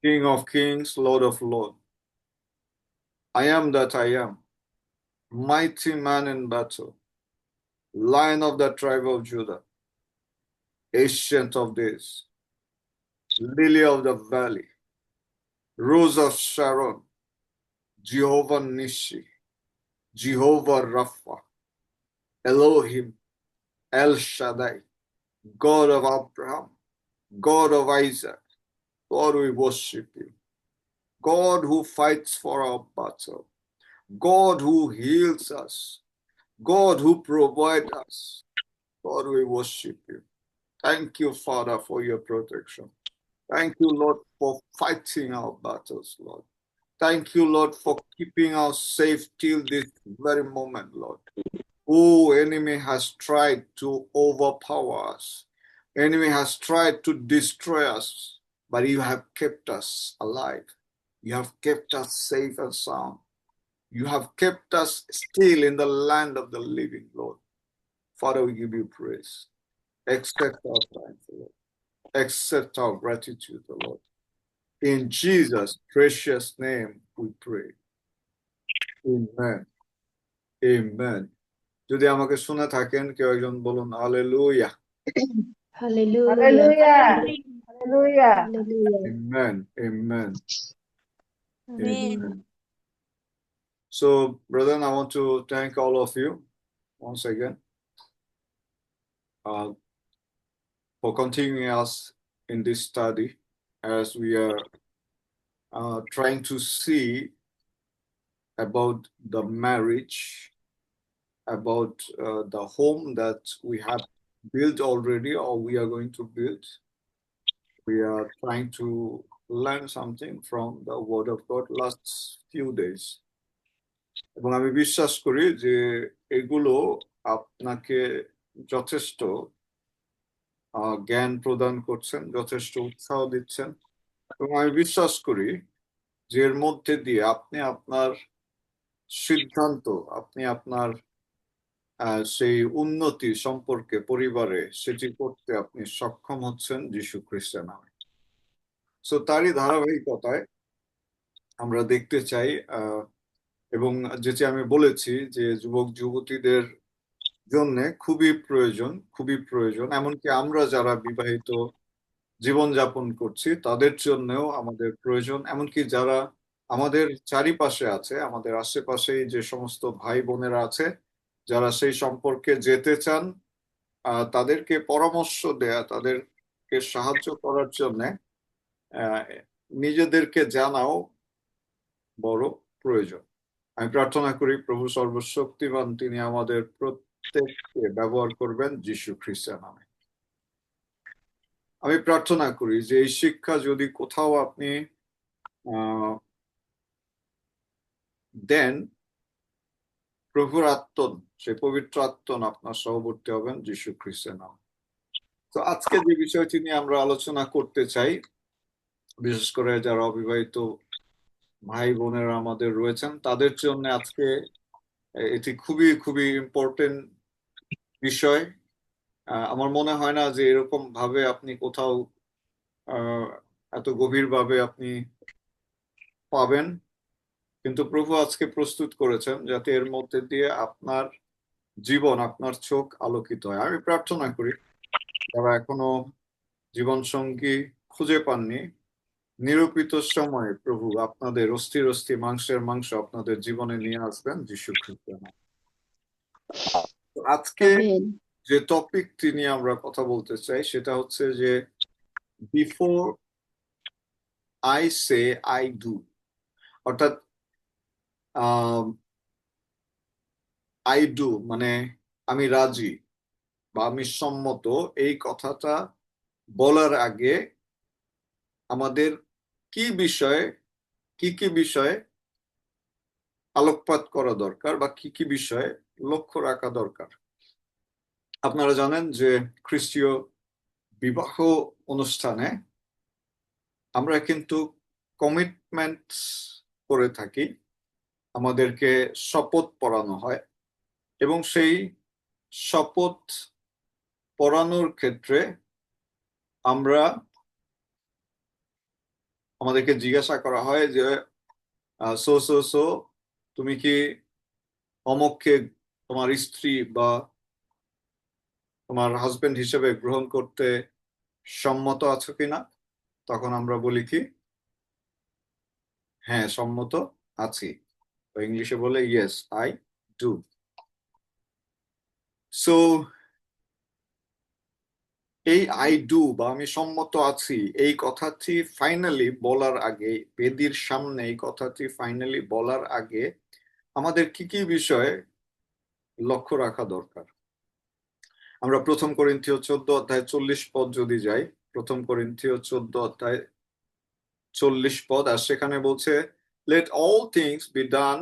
King of kings, Lord of lords. I am that I am, mighty man in battle, Lion of the tribe of Judah, Ancient of days, Lily of the valley, Rose of Sharon, Jehovah Nissi, Jehovah Rapha, Elohim, El Shaddai, God of Abraham, God of Isaac. God, we worship you. God who fights for our battle. God who heals us. God who provides us. God, we worship you. Thank you, Father, for your protection. Thank you, Lord, for fighting our battles, Lord. Thank you, Lord, for keeping us safe till this very moment, Lord. Oh, enemy has tried to overpower us. Enemy has tried to destroy us, but you have kept us alive. You have kept us safe and sound. You have kept us still in the land of the living, Lord. Father, we give you praise. Accept our thanks, Lord. Accept our gratitude, Lord. In Jesus' precious name we pray. Amen. Amen. যদি আমাকে শুনে থাকেন কেউ একজন বলুন hallelujah. Hallelujah. Hallelujah. Hallelujah. Amen. Amen. Amen. Amen. So, brethren, I want to thank all of you once again for continuing us in this study as we are trying to see about the marriage, about the home that we have built already or we are going to build. We are trying to learn something from the Word of God last few days. এবং আমি বিশ্বাস করি যে এগুলো আপনাকে যথেষ্ট জ্ঞান প্রদান করছেন, যথেষ্ট উৎসাহ দিচ্ছেন এবং আমি বিশ্বাস করি যে এর মধ্যে দিয়ে আপনি আপনার সিদ্ধান্ত, আপনি আপনার সেই উন্নতি সম্পর্কে পরিবারে সেটি করতে আপনি সক্ষম হচ্ছেন যীশু খ্রিস্টের নামে। সো তারই ধারাবাহিকতায় আমরা দেখতে চাই এবং যেটি আমি বলেছি যে যুবক যুবতীদের জন্য খুবই প্রয়োজন এমনকি আমরা যারা বিবাহিত জীবনযাপন করছি তাদের জন্যও আমাদের প্রয়োজন, এমনকি যারা আমাদের চারিপাশে আছে, আমাদের আশেপাশেই যে সমস্ত ভাই বোনেরা আছে যারা সেই সম্পর্কে যেতে চান, তাদেরকে পরামর্শ দেয়া, তাদেরকে সাহায্য করার জন্য নিজেদেরকে জানাও বড় প্রয়োজন। আমি প্রার্থনা করি প্রভু সর্বশক্তিমান তিনি আমাদের প্রত্যেককে ব্যবহার করবেন যীশু খ্রিস্টের নামে। আমি প্রার্থনা করি যে এই শিক্ষা যদি কোথাও আপনি দেন, প্রভুর আত্মন, সে পবিত্র আত্মন আপনার সহবর্তী হবেন যীশু খ্রিস্টের নাম। তো আজকে যে বিষয়টি নিয়ে আমরা আলোচনা করতে চাই, বিশেষ করে যারা অবিবাহিত ভাই বোনেরা আমাদের রয়েছেন তাদের জন্য আজকে এটি খুবই ইম্পর্টেন্ট বিষয়। আমার মনে হয় না যে এরকম ভাবে আপনি কোথাও এত গভীরভাবে আপনি পাবেন, কিন্তু প্রভু আজকে প্রস্তুত করেছেন যাতে এর মধ্যে দিয়ে আপনার জীবন, আপনার চোখ আলোকিত হয়। আমি প্রার্থনা করি যারা এখনো জীবন সঙ্গী খুঁজে পাননি, নিরূপিত সময়ে প্রভু আপনাদের অস্থির মাংসের মাংস আপনাদের জীবনে নিয়ে আসবেন যীশু খ্রিস্টের নামে। আজকে যে টপিকটি নিয়ে আমরা কথা বলতে চাই সেটা হচ্ছে যে before I say I do, অর্থাৎ আই ডু মানে আমি রাজি বা আমি সম্মত, এই কথাটা বলার আগে আমাদের কি বিষয়ে আলোকপাত করা দরকার বা কি বিষয়ে লক্ষ্য রাখা দরকার। আপনারা জানেন যে খ্রিস্টীয় বিবাহ অনুষ্ঠানে আমরা কিন্তু কমিটমেন্ট করে থাকি, আমাদেরকে শপথ পড়ানো হয় এবং সেই শপথ পড়ানোর ক্ষেত্রে আমরা আমাদেরকে জিজ্ঞাসা করা হয় যে সো সো সো তুমি কি অমুককে তোমার স্ত্রী বা তোমার হাজবেন্ড হিসেবে গ্রহণ করতে সম্মত আছো কিনা? তখন আমরা বলি কি, হ্যাঁ সম্মত আছি। ইংলিশে বলে ইয়েস আই ডু। সো এই আই ডু বা আমি সম্মত আছি এই কথাটি ফাইনালি বলার আগে, বেদির সামনে এই কথাটি ফাইনালি বলার আগে আমাদের কি কি বিষয়ে লক্ষ্য রাখা দরকার? আমরা প্রথম করিন্থীয় 14 অধ্যায় 40 পদ যদি যাই, প্রথম করিন্থীয় 14 অধ্যায় 40 পদ, আর সেখানে বলছে late all things be done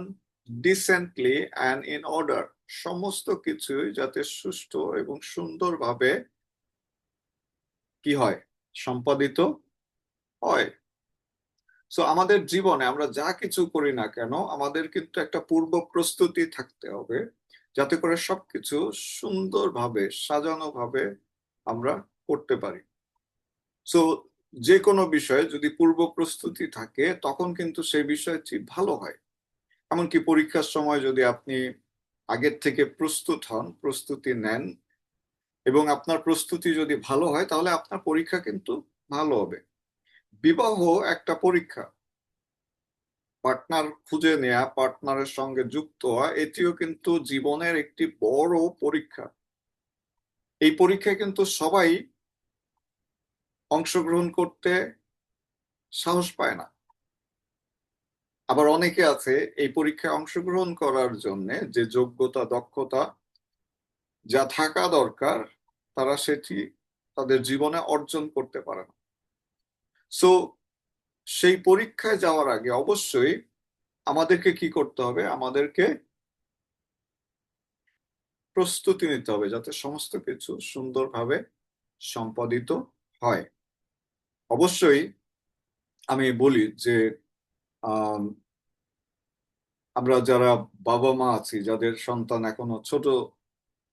decently and in order, সমস্ত কিছুই যাতে সুষ্ঠু এবং সুন্দরভাবে কি হয়, সম্পাদিত হয়। সো আমাদের জীবনে আমরা যা কিছু করি না কেন আমাদের কিন্তু একটা পূর্ব প্রস্তুতি থাকতে হবে, যাতে করে সবকিছু সুন্দরভাবে সাজানো ভাবে আমরা করতে পারি। সো যে কোনো বিষয়ে যদি পূর্ব প্রস্তুতি থাকে তখন কিন্তু সেই বিষয়টি ভালো হয়। এমনকি পরীক্ষার সময় যদি আপনি আগের থেকে প্রস্তুত হন, প্রস্তুতি নেন, এবং আপনার প্রস্তুতি যদি ভালো হয় তাহলে আপনার পরীক্ষা কিন্তু ভালো হবে। বিবাহ একটা পরীক্ষা, পার্টনার খুঁজে নেওয়া, পার্টনারের সঙ্গে যুক্ত হওয়া, এটিও কিন্তু জীবনের একটি বড় পরীক্ষা। এই পরীক্ষায় কিন্তু সবাই অংশগ্রহণ করতে সাহস পায় না। আবার অনেকে আছে এই পরীক্ষায় অংশগ্রহণ করার জন্য যে যোগ্যতা দক্ষতা যা থাকা দরকার তারা সেটি তাদের জীবনে অর্জন করতে পারে না। সো সেই পরীক্ষায় যাওয়ার আগে অবশ্যই আমাদেরকে কি করতে হবে? আমাদেরকে প্রস্তুতি নিতে হবে যাতে সমস্ত কিছু সুন্দরভাবে সম্পাদিত হয়। অবশ্যই আমি বলি যে আহ আমরা যারা বাবা মা আছি, যাদের সন্তান এখনো ছোট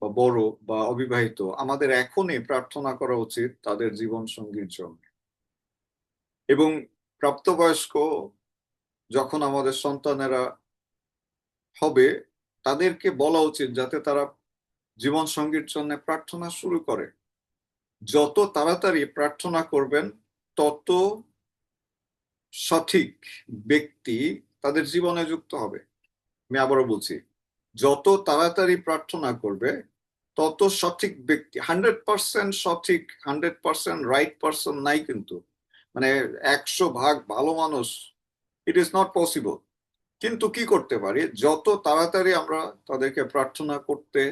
বা বড় বা অবিবাহিত, আমাদের এখনই প্রার্থনা করা উচিত তাদের জীবন সঙ্গীর জন্য। এবং প্রাপ্তবয়স্ক যখন আমাদের সন্তানেরা হবে তাদেরকে বলা উচিত যাতে তারা জীবন সঙ্গীর জন্য প্রার্থনা শুরু করে। যত তাড়াতাড়ি প্রার্থনা করবেন তত সঠিক ব্যক্তি তাদের জীবনে যুক্ত হবে। আমি আবারও বলছি, যত তাড়াতাড়ি প্রার্থনা করবে তত সঠিক ব্যক্তি। 100% সঠিক, 100% রাইট পারসন নাই কিন্তু, মানে 100 ভাগ ভালো মানুষ, ইট ইজ নট পসিবল। কিন্তু কি করতে পারি, যত তাড়াতাড়ি আমরা তাদেরকে প্রার্থনা করতে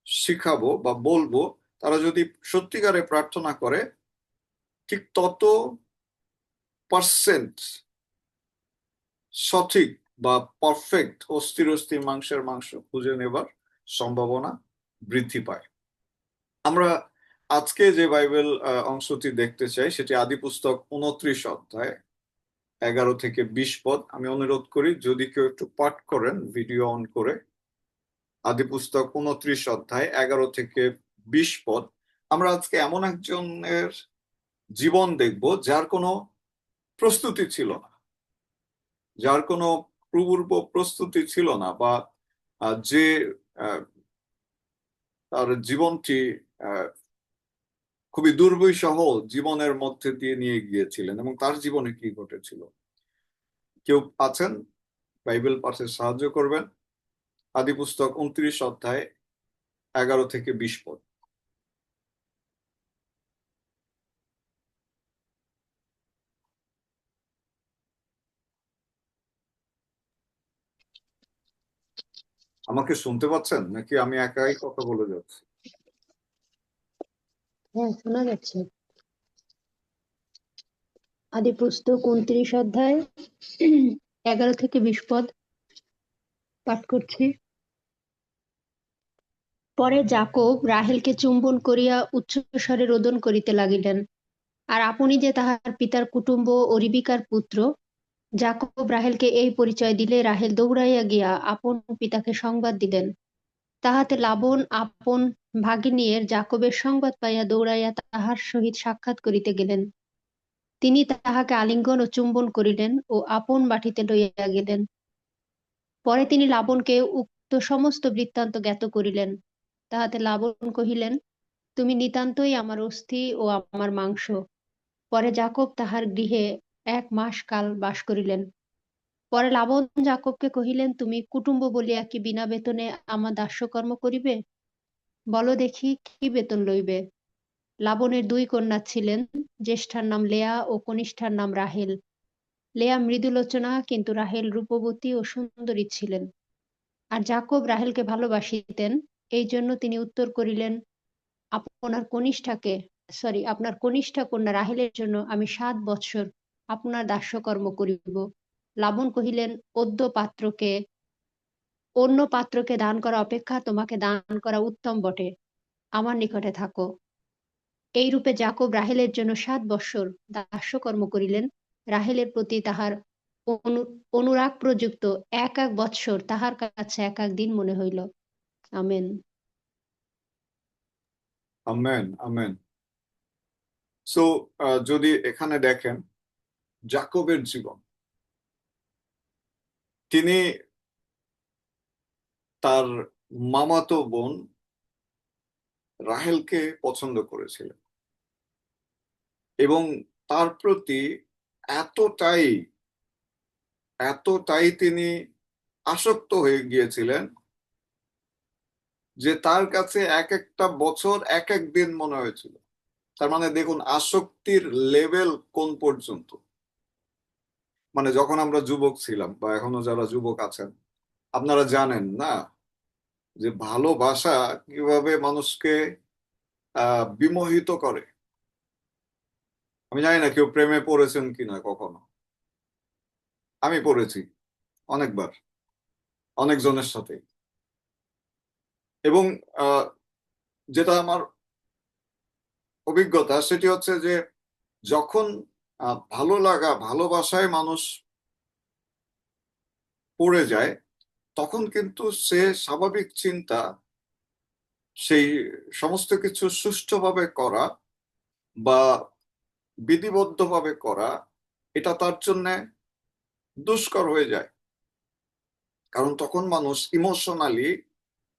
শিখাবো বা বলবো, তারা যদি সত্যিকারে প্রার্থনা করে ঠিক তত পার্সেন্ট সঠিক বা পারফেক্ট অস্থির অস্থির মাংসের মাংস খুঁজে নেবার সম্ভাবনা বৃদ্ধি পায়। আমরা আজকে যে বাইবেল অংশটি দেখতে চাই সেটি আদি পুস্তক 29 অধ্যায় 11 থেকে 20 পদ। আমি অনুরোধ করি যদি কেউ একটু পাঠ করেন ভিডিও অন করে। আদি পুস্তক 29 অধ্যায় 11 থেকে 20 পদ। আমরা আজকে এমন একজনের জীবন দেখব যার কোনো প্রস্তুতি ছিল না, যার কোনো পূর্ব প্রস্তুতি ছিল না, বা যে তার জীবনটি খুবই দুর্বিষহ জীবনের মধ্যে দিয়ে নিয়ে গিয়েছিলেন। এবং তার জীবনে কি ঘটেছিল? কেউ আছেন বাইবেল পাঠে সাহায্য করবেন? আদি পুস্তক 29 অধ্যায় 11 থেকে 20 পদ। আমাকে শুনতে পাচ্ছেন নাকি আমি একাই কথা বলে যাচ্ছি? হ্যাঁ, শোনা যাচ্ছে। আদি পুস্তক 29 অধ্যায় 11 থেকে 20 পদ পাঠ করছি। পরে যাকব রাহেলকে চুম্বন করিয়া উচ্চস্বরে রোদন করিতে লাগিলেন। আর আপনি যে তাহার পিতার কুটুম্ব ও রিবিকার পুত্র। যাকব রাহেলকে এই পরিচয় দিলে রাহেল দৌড়াইয়া গিয়া আপন পিতাকে সংবাদ দিলেন। তাহাতে লাবণ আপন ভাগিনীর যাকবের সংবাদ পাইয়া দৌড়াইয়া তাহার সহিত সাক্ষাৎ করিতে গেলেন। তিনি তাহাকে আলিঙ্গন ও চুম্বন করিলেন ও আপন বাটিতে লইয়া গেলেন। পরে তিনি লাবণকে উক্ত সমস্ত বৃত্তান্ত জ্ঞাত করিলেন। তাহাতে লাবণ কহিলেন, তুমি নিতান্তই আমার অস্থি ও আমার মাংস। পরে যাকব তাহার গৃহে 1 মাস কাল বাস করিলেন। পরে লাবণ যাকবকে কহিলেন, তুমি কুটুম্ব বলিয়া কি বিনা বেতনে আমার দাস্যকর্ম করিবে? বলো দেখি, কি বেতন লইবে? লাবণের 2 কন্যা ছিলেন, জ্যেষ্ঠার নাম লেয়া ও কনিষ্ঠার নাম রাহেল। লেয়া মৃদুলোচনা, কিন্তু রাহেল রূপবতী ও সুন্দরী ছিলেন। আর যাকব রাহেলকে ভালোবাসিতেন, এই জন্য তিনি উত্তর করিলেন, আপনার কনিষ্ঠা কন্যা রাহেলের জন্য আমি 7 বৎসর আপনার দাস্যকর্ম করিব। লাবণ কহিলেন, অন্য পাত্রকে দান করা অপেক্ষা তোমাকে দান করা উত্তম বটে। আমার নিকটে থাকো। এইরূপে যাকব রাহেলের জন্য 7 বৎসর দাস্যকর্ম করিলেন। রাহেলের প্রতি তাহার অনুরাগ প্রযুক্ত এক এক বৎসর তাহার কাছে এক এক দিন মনে হইল। আমেন। Amen, amen. সো যদি এখানে দেখেন যাকবের জীবন, তিনি তার মামাতো বোন রাহেলকে পছন্দ করেছিলেন এবং তার প্রতি এতটাই এতটাই তিনি আসক্ত হয়ে গিয়েছিলেন যে তার কাছে এক একটা বছর এক এক দিন মনে হয়েছিল। তার মানে দেখুন আসক্তির লেভেল কোন পর্যন্ত। মানে যখন আমরা যুবক ছিলাম বা এখনো যারা যুবক আছেন, আপনারা জানেন না যে ভালোবাসা কিভাবে মানুষকে বিমোহিত করে। আমি জানি না কেউ প্রেমে পড়েছেন কিনা কখনো। আমি পড়েছি অনেকবার, অনেকজনের সাথে। এবং যেটা আমার অভিজ্ঞতা সেটি হচ্ছে যে যখন ভালো লাগা, ভালোবাসায় মানুষ পড়ে যায়, তখন কিন্তু সে স্বাভাবিক চিন্তা, সেই সমস্ত কিছু সুষ্ঠুভাবে করা বা বিধিবদ্ধভাবে করা, এটা তার জন্য দুষ্কর হয়ে যায়। কারণ তখন মানুষ ইমোশনালি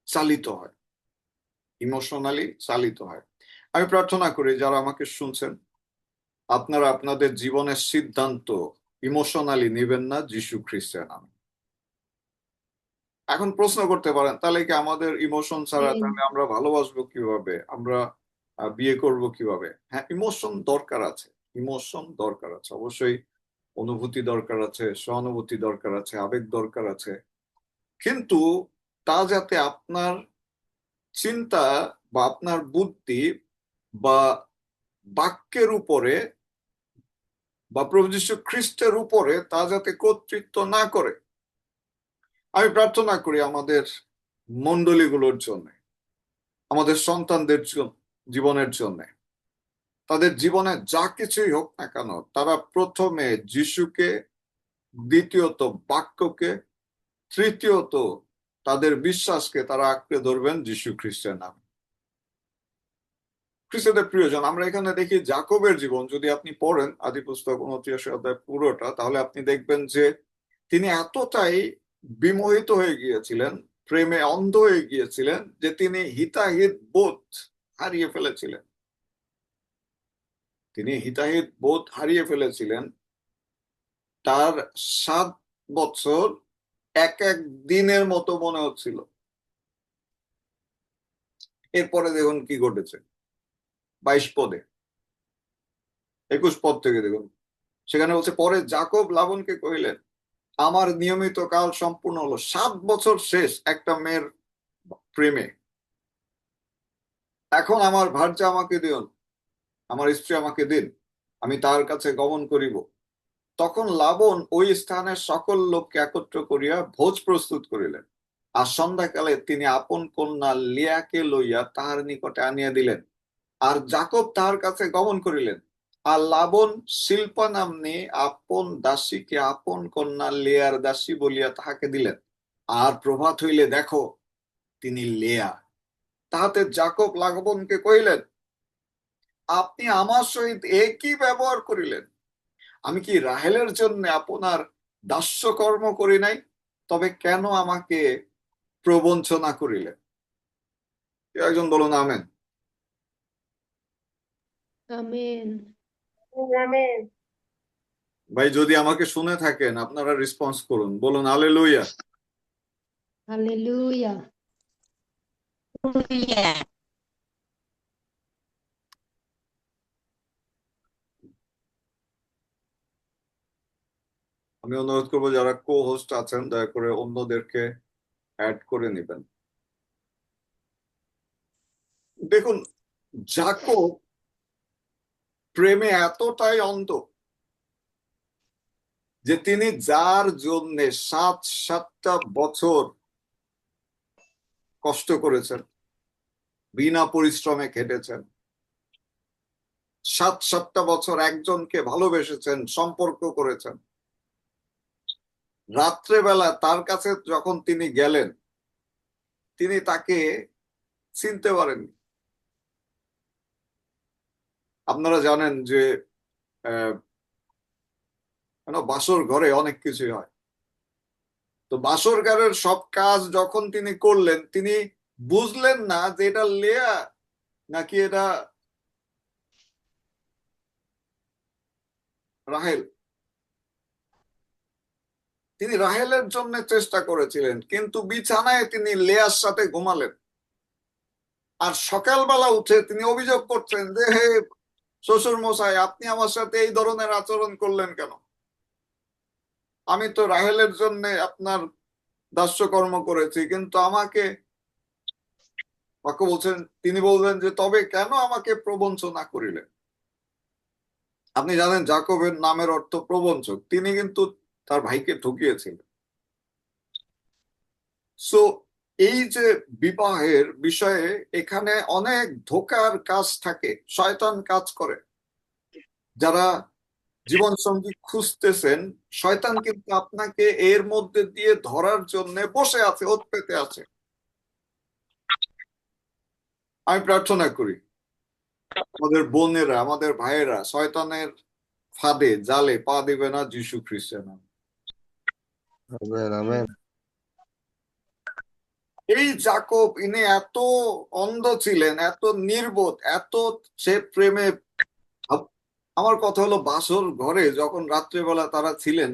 চালিত হয়। আমি প্রার্থনা করি যারা আমাকে শুনছেন, আপনারা আপনাদের জীবনের সিদ্ধান্ত ইমোশনালি নেবেন না, যীশু খ্রিস্টের নামে। এখন প্রশ্ন করতে পারেন, তাহলে কি আমাদের ইমোশন ছাড়া তাহলে আমরা ভালোবাসবো কিভাবে, আমরা বিয়ে করব কিভাবে? হ্যাঁ, ইমোশন দরকার আছে অবশ্যই। অনুভূতি দরকার আছে, সহানুভূতি দরকার আছে, আবেগ দরকার আছে। কিন্তু তা যাতে আপনার চিন্তা বা আপনার বুদ্ধি বা বাক্যের উপরে বা প্রভু যীশু খ্রিস্টের উপরে তা যাতে কর্তৃত্ব না করে। আমি প্রার্থনা করি আমাদের মণ্ডলীগুলোর জন্য, আমাদের সন্তানদের জীবনের জন্য, তাদের জীবনে যা কিছুই হোক না কেন, তারা প্রথমে যিশুকে, দ্বিতীয়ত বাক্যকে, তৃতীয়ত তাদের বিশ্বাসকে তারা আঁকড়ে ধরবেন যীশু খ্রিস্টের নামে। খ্রিস্টদের প্রিয়জন, আমরা এখানে দেখি যাকবের জীবন, যদি আপনি পড়েন আদি পুস্তক 29 অধ্যায় পুরোটা, তাহলে আপনি দেখবেন যে তিনি এতটাই বিমোহিত হয়ে গিয়েছিলেন, প্রেমে অন্ধ হয়ে গিয়েছিলেন যে তিনি হিতাহিত বোধ হারিয়ে ফেলেছিলেন। তার 7 বছর এক এক দিনের মতো মনে হচ্ছিল। এরপরে দেখুন কি ঘটেছে 22 পদে, 21 পদ থেকে দেখুন, সেখানে বলছে, পরে যাকব লাবণকে কহিলেন, আমার নিয়মিত কাল সম্পূর্ণ হলো, 7 বছর শেষ একটা মেয়ের প্রেমে। এখন আমার ভার্যা আমাকে দিন, আমার স্ত্রী আমাকে দিন, আমি তার কাছে গমন করিব। তখন লাবণ ওই স্থানের সকল লোককে একত্র করিয়া ভোজ প্রস্তুত করিলেন। আর সন্ধ্যাকালে তিনি আপন কন্যা লিয়াকে লইয়া তাহার নিকটে আনিয়া দিলেন, আর যাকব তাহার কাছে গমন করিলেন। আর লাবণ শিল্পা নাম্নী আপন দাসীকে আপন কন্যা লেয়ার দাসী বলিয়া তাহাকে দিলেন। আর প্রভাত হইলে দেখো তিনি লেয়া। তাহাতে যাকব লাবণকে কহিলেন, আপনি আমার সহিত একই ব্যবহার করিলেন, আমি কি রাহেলের জন্য আপনার দাস্যকর্ম করি নাই? তবে কেন আমাকে প্রবঞ্চনা করিলেন? কেউ একজন বলুন আমেন। আমেন। আমেন। ভাই যদি আমাকে শুনে থাকেন আপনারা রেসপন্স করুন, বলুন হালেলুয়া। হালেলুয়া। আমি অনুরোধ করবো যারা কো হোস্ট আছেন দয়া করে অন্যদেরকে অ্যাড করে নেবেন। দেখুন, যাকব প্রেমে এতটাই অন্ধ যে তিনি যার জন্য 7 বছর কষ্ট করেছেন, বিনা পরিশ্রমে খেটেছেন, 7 বছর একজনকে ভালোবেসেছেন, সম্পর্ক করেছেন, রাত্রেবেলা তার কাছে যখন তিনি গেলেন তিনি তাকে চিনতে পারেননি। আপনারা জানেন যে বাসর ঘরে অনেক কিছুই হয়। তো বাসর ঘরের সব কাজ যখন তিনি করলেন তিনি বুঝলেন না যে এটা লেয়া নাকি এটা রাহেল। তিনি রাহেলের জন্য চেষ্টা করেছিলেন কিন্তু বিছানায় তিনি লেয়ার সাথে ঘুমালেন। আর সকালবেলা উঠে তিনি অভিযোগ করছেন যে হে শ্বশুর মশাই, আপনি আমার সাথে এই ধরনের আচরণ করলেন কেন? আমি তো রাহেলের জন্য আপনার দাস্যকর্ম করেছি, কিন্তু আমাকে বলছেন, তিনি বললেন যে তবে কেন আমাকে প্রবঞ্চনা করিলেন? আপনি জানেন জাকবের নামের অর্থ প্রবঞ্চক। তিনি কিন্তু তার ভাইকে ঠকিয়েছিলেন। সো এই যে বিবাহের বিষয়ে এখানে অনেক ধোঁকার কাজ থাকে, শয়তান কাজ করে। যারা জীবন সঙ্গী খুঁজতেছেন, শয়তান কিন্তু আপনাকে এর মধ্যে দিয়ে ধরার জন্য বসে আছে, ওত পেতে আছে। আমি প্রার্থনা করি আমাদের বোনেরা, আমাদের ভাইয়েরা শয়তানের ফাঁদে জালে পা দিবে না যীশু খ্রিস্টের নামে। আমেন। আমেন। এই যাকব ইনি এত অন্ধ ছিলেন, এত নির্বোধ, এত সে প্রেমে। আমার কথা হলো বাসর ঘরে যখন রাত্রেবেলা তারা ছিলেন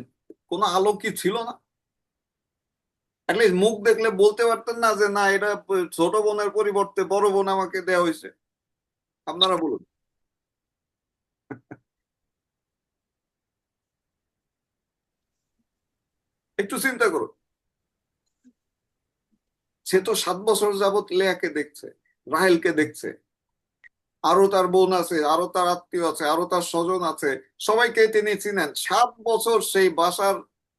কোনো আলো কি ছিল না? মুখ দেখলে বলতে পারতেন না যে না এটা ছোট বোনের পরিবর্তে বড় বোন আমাকে দেওয়া হয়েছে? আপনারা বলুন। একটু চিন্তা করুন। সে তো 7 বছর যাবৎ লেয়াকে দেখছে, রাহেলকে দেখছে, আরো তার বোন আছে, আরো তার আত্মীয় আছে, আরো তার স্বজন আছে, সবাইকে তিনি চিনেন। 7 বছর সেই বাসার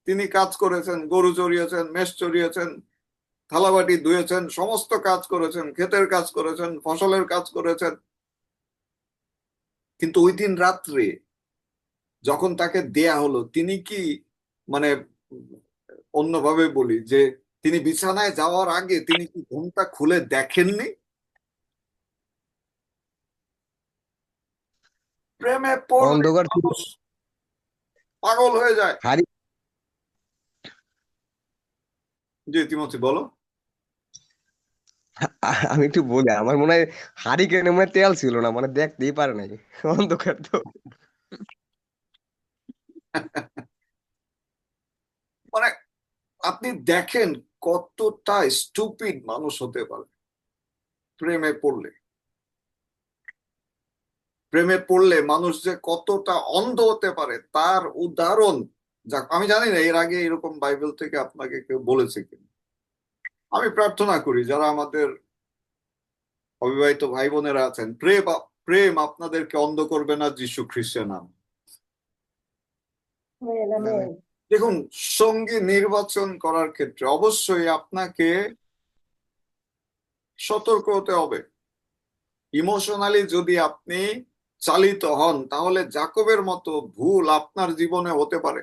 তিনি কাজ করেছেন, গরু চড়িয়েছেন, মেষ চড়িয়েছেন, থালাবাটি ধুয়েছেন, সমস্ত কাজ করেছেন, ক্ষেতের কাজ করেছেন, ফসলের কাজ করেছেন। কিন্তু ওই দিন রাত্রে যখন তাকে দেয়া হলো তিনি কি মানে অন্যভাবে বলি যে তিনি বিছানায় যাওয়ার আগে তিনি কি ঘুমটা খুলে দেখেননি? প্রেমে পড়লে অন্ধকার ছিল। মানুষ পাগল হয়ে যায়। হারি জি তিমথি বলো। আমি একটু বলি, আমার মনে হয় হারিকেনে মনে হয় তেল ছিল না, মানে দেখতেই পারে নাই, অন্ধকার তো। মানে আপনি দেখেন কতটা স্টুপিড মানুষ হতে পারে প্রেমে পড়লে। প্রেমে পড়লে মানুষ যে কতটা অন্ধ হতে পারে তার উদাহরণ যাক আমি জানি না এর আগে এরকম বাইবেল থেকে আপনাকে কেউ বলেছে কিনা। আমি প্রার্থনা করি যারা আমাদের অবিবাহিত ভাই বোনেরা আছেন, প্রেম আপনাদেরকে অন্ধ করবে না যীশু খ্রিস্টের নাম। দেখুন, সঙ্গী নির্বাচন করার ক্ষেত্রে অবশ্যই আপনাকে সতর্ক হতে হবে। ইমোশনালি যদি আপনি চালিত হন তাহলে জাকবের মতো ভুল আপনার জীবনে হতে পারে।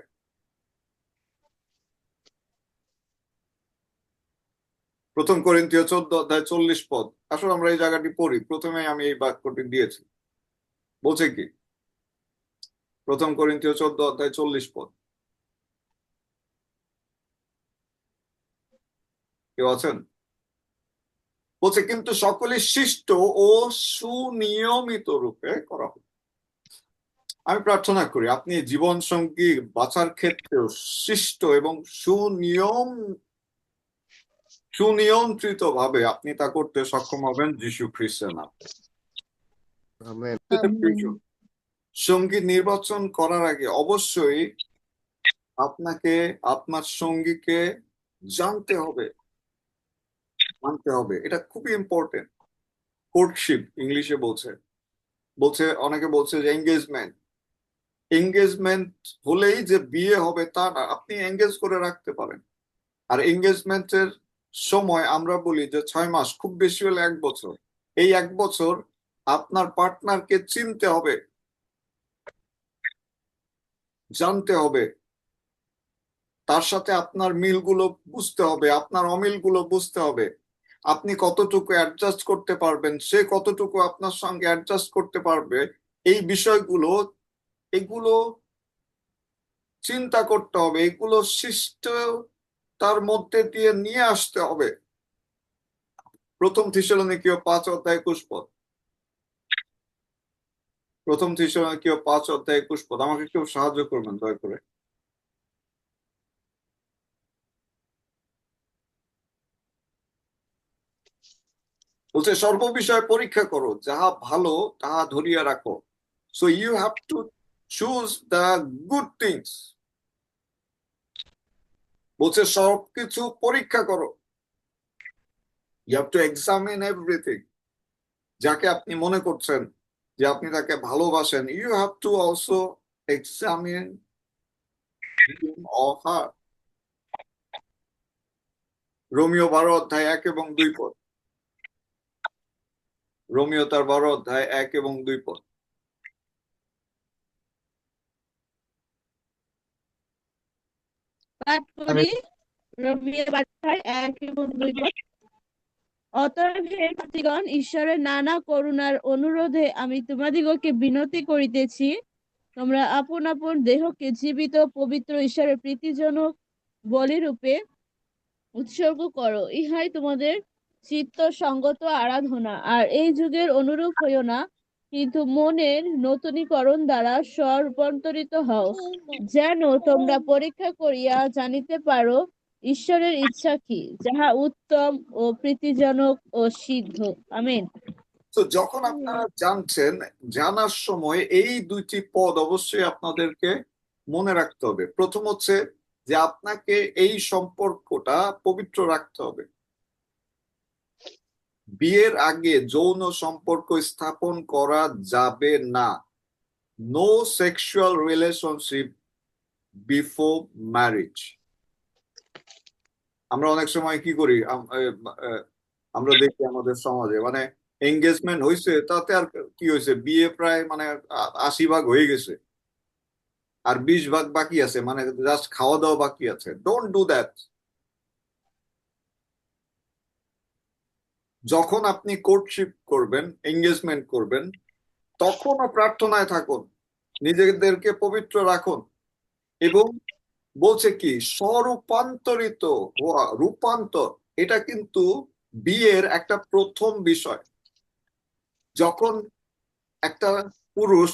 প্রথম করিন্থীয় 14 অধ্যায় 40 পদ, আসলে আমরা এই জায়গাটি পড়ি। প্রথমে আমি এই বাক্যটি দিয়েছি। বলছে কি? প্রথম করিন্থীয় 14 অধ্যায় 40 পদ। কেউ আছেন? বলছে কিন্তু সকলে শিষ্ট ও সুনিয়মিত রূপে করা হোক। আমি প্রার্থনা করি আপনি জীবন সঙ্গী বাছার ক্ষেত্রেও শিষ্ট এবং সুনিয়ন্ত্রিত ভাবে আপনি তা করতে সক্ষম হবেন যীশু খ্রিস্টের নামে। আমেন। সঙ্গী নির্বাচন করার আগে অবশ্যই আপনাকে আপনার সঙ্গীকে জানতে হবে, মানতে হবে। এটা খুবই ইম্পর্টেন্ট। কোর্টশিপ ইংলিশে বলছে অনেকে বলছে যে এঙ্গেজমেন্ট হলেই যে বিয়ে হবে তা না, আপনি এঙ্গেজ করে রাখতে পারেন। আর এঙ্গেজমেন্টের সময় আমরা বলি যে 6 মাস, খুব বেশি হলে 1 বছর। এই 1 বছর আপনার পার্টনারকে চিনতে হবে, জানতে হবে, তার সাথে আপনার মিলগুলো বুঝতে হবে, আপনার অমিলগুলো বুঝতে হবে। আপনি কতটুকু অ্যাডজাস্ট করতে পারবেন, সে কতটুকু আপনার সঙ্গে অ্যাডজাস্ট করতে পারবে, এই বিষয়গুলো এগুলো চিন্তা করতে হবে, এগুলো শিষ্ট তার মধ্যে দিয়ে নিয়ে আসতে হবে। প্রথম থিসসলুনিকীয় 5 অধ্যায় 21 পদ। প্রথম থিসসলুনিকীয় 5 অধ্যায় 21 পদ। আমাকে কেউ সাহায্য করবেন দয়া করে। বলছে সর্ববিষয় পরীক্ষা করো, যাহা ভালো তাহা ধরিয়া রাখো। So you have to choose the good things. বলছে সবকিছু পরীক্ষা করো। You have to examine everything. যাকে আপনি মনে করছেন যে আপনি তাকে ভালোবাসেন, you have to also examine him or her. Romeo 12 অধ্যায় 1 এবং 2 পদ। রোমিও তার 12 অধ্যায় 1 এবং 2 পদ। পাঠ করি রোমীয় 12:1-2 পদ। অতএব হে ভাতৃগণ, ঈশ্বরের নানা করুণার অনুরোধে আমি তোমাদিগকে বিনতি করিতেছি, তোমরা আপন আপন দেহকে জীবিত পবিত্র ঈশ্বরের প্রীতিজনক বলিরূপে উৎসর্গ করো, ইহাই তোমাদের চিত্ত সঙ্গত আরাধনা। আর এই যুগের অনুরূপ হইও না, কিন্তু মনের নূতনীকরণ দ্বারা স্বরূপান্তরিত হও, যেন তোমরা পরীক্ষা করিয়া জানিতে পারো ঈশ্বরের ইচ্ছা কি, যাহা উত্তম ও প্রীতিজনক ও সিদ্ধ। আমেন। তো যখন আপনারা জানছেন, জানার সময় এই 2টি পদ অবশ্যই আপনাদেরকে মনে রাখতে হবে। প্রথম হচ্ছে যে আপনাকে এই সম্পর্কটা পবিত্র রাখতে হবে। বিয়ের আগে যৌন সম্পর্ক স্থাপন করা যাবে না। No sexual relationship before marriage. আমরা অনেক সময় কি করি, আমরা দেখি আমাদের সমাজে মানে এঙ্গেজমেন্ট হয়েছে, তাতে আর কি হয়েছে, বিয়ে প্রায় মানে 80 ভাগ হয়ে গেছে, আর 20 ভাগ বাকি আছে, মানে জাস্ট খাওয়া দাওয়া বাকি আছে। Don't do that. যখন আপনি কোর্টশিপ করবেন, এঙ্গেজমেন্ট করবেন, তখনও প্রার্থনায় থাকুন, নিজেদেরকে পবিত্র রাখুন। এবং বলছে কি, স্বরূপান্তরিত হওয়া, রূপান্তর, এটা কিন্তু বিয়ের একটা প্রথম বিষয়। যখন একটা পুরুষ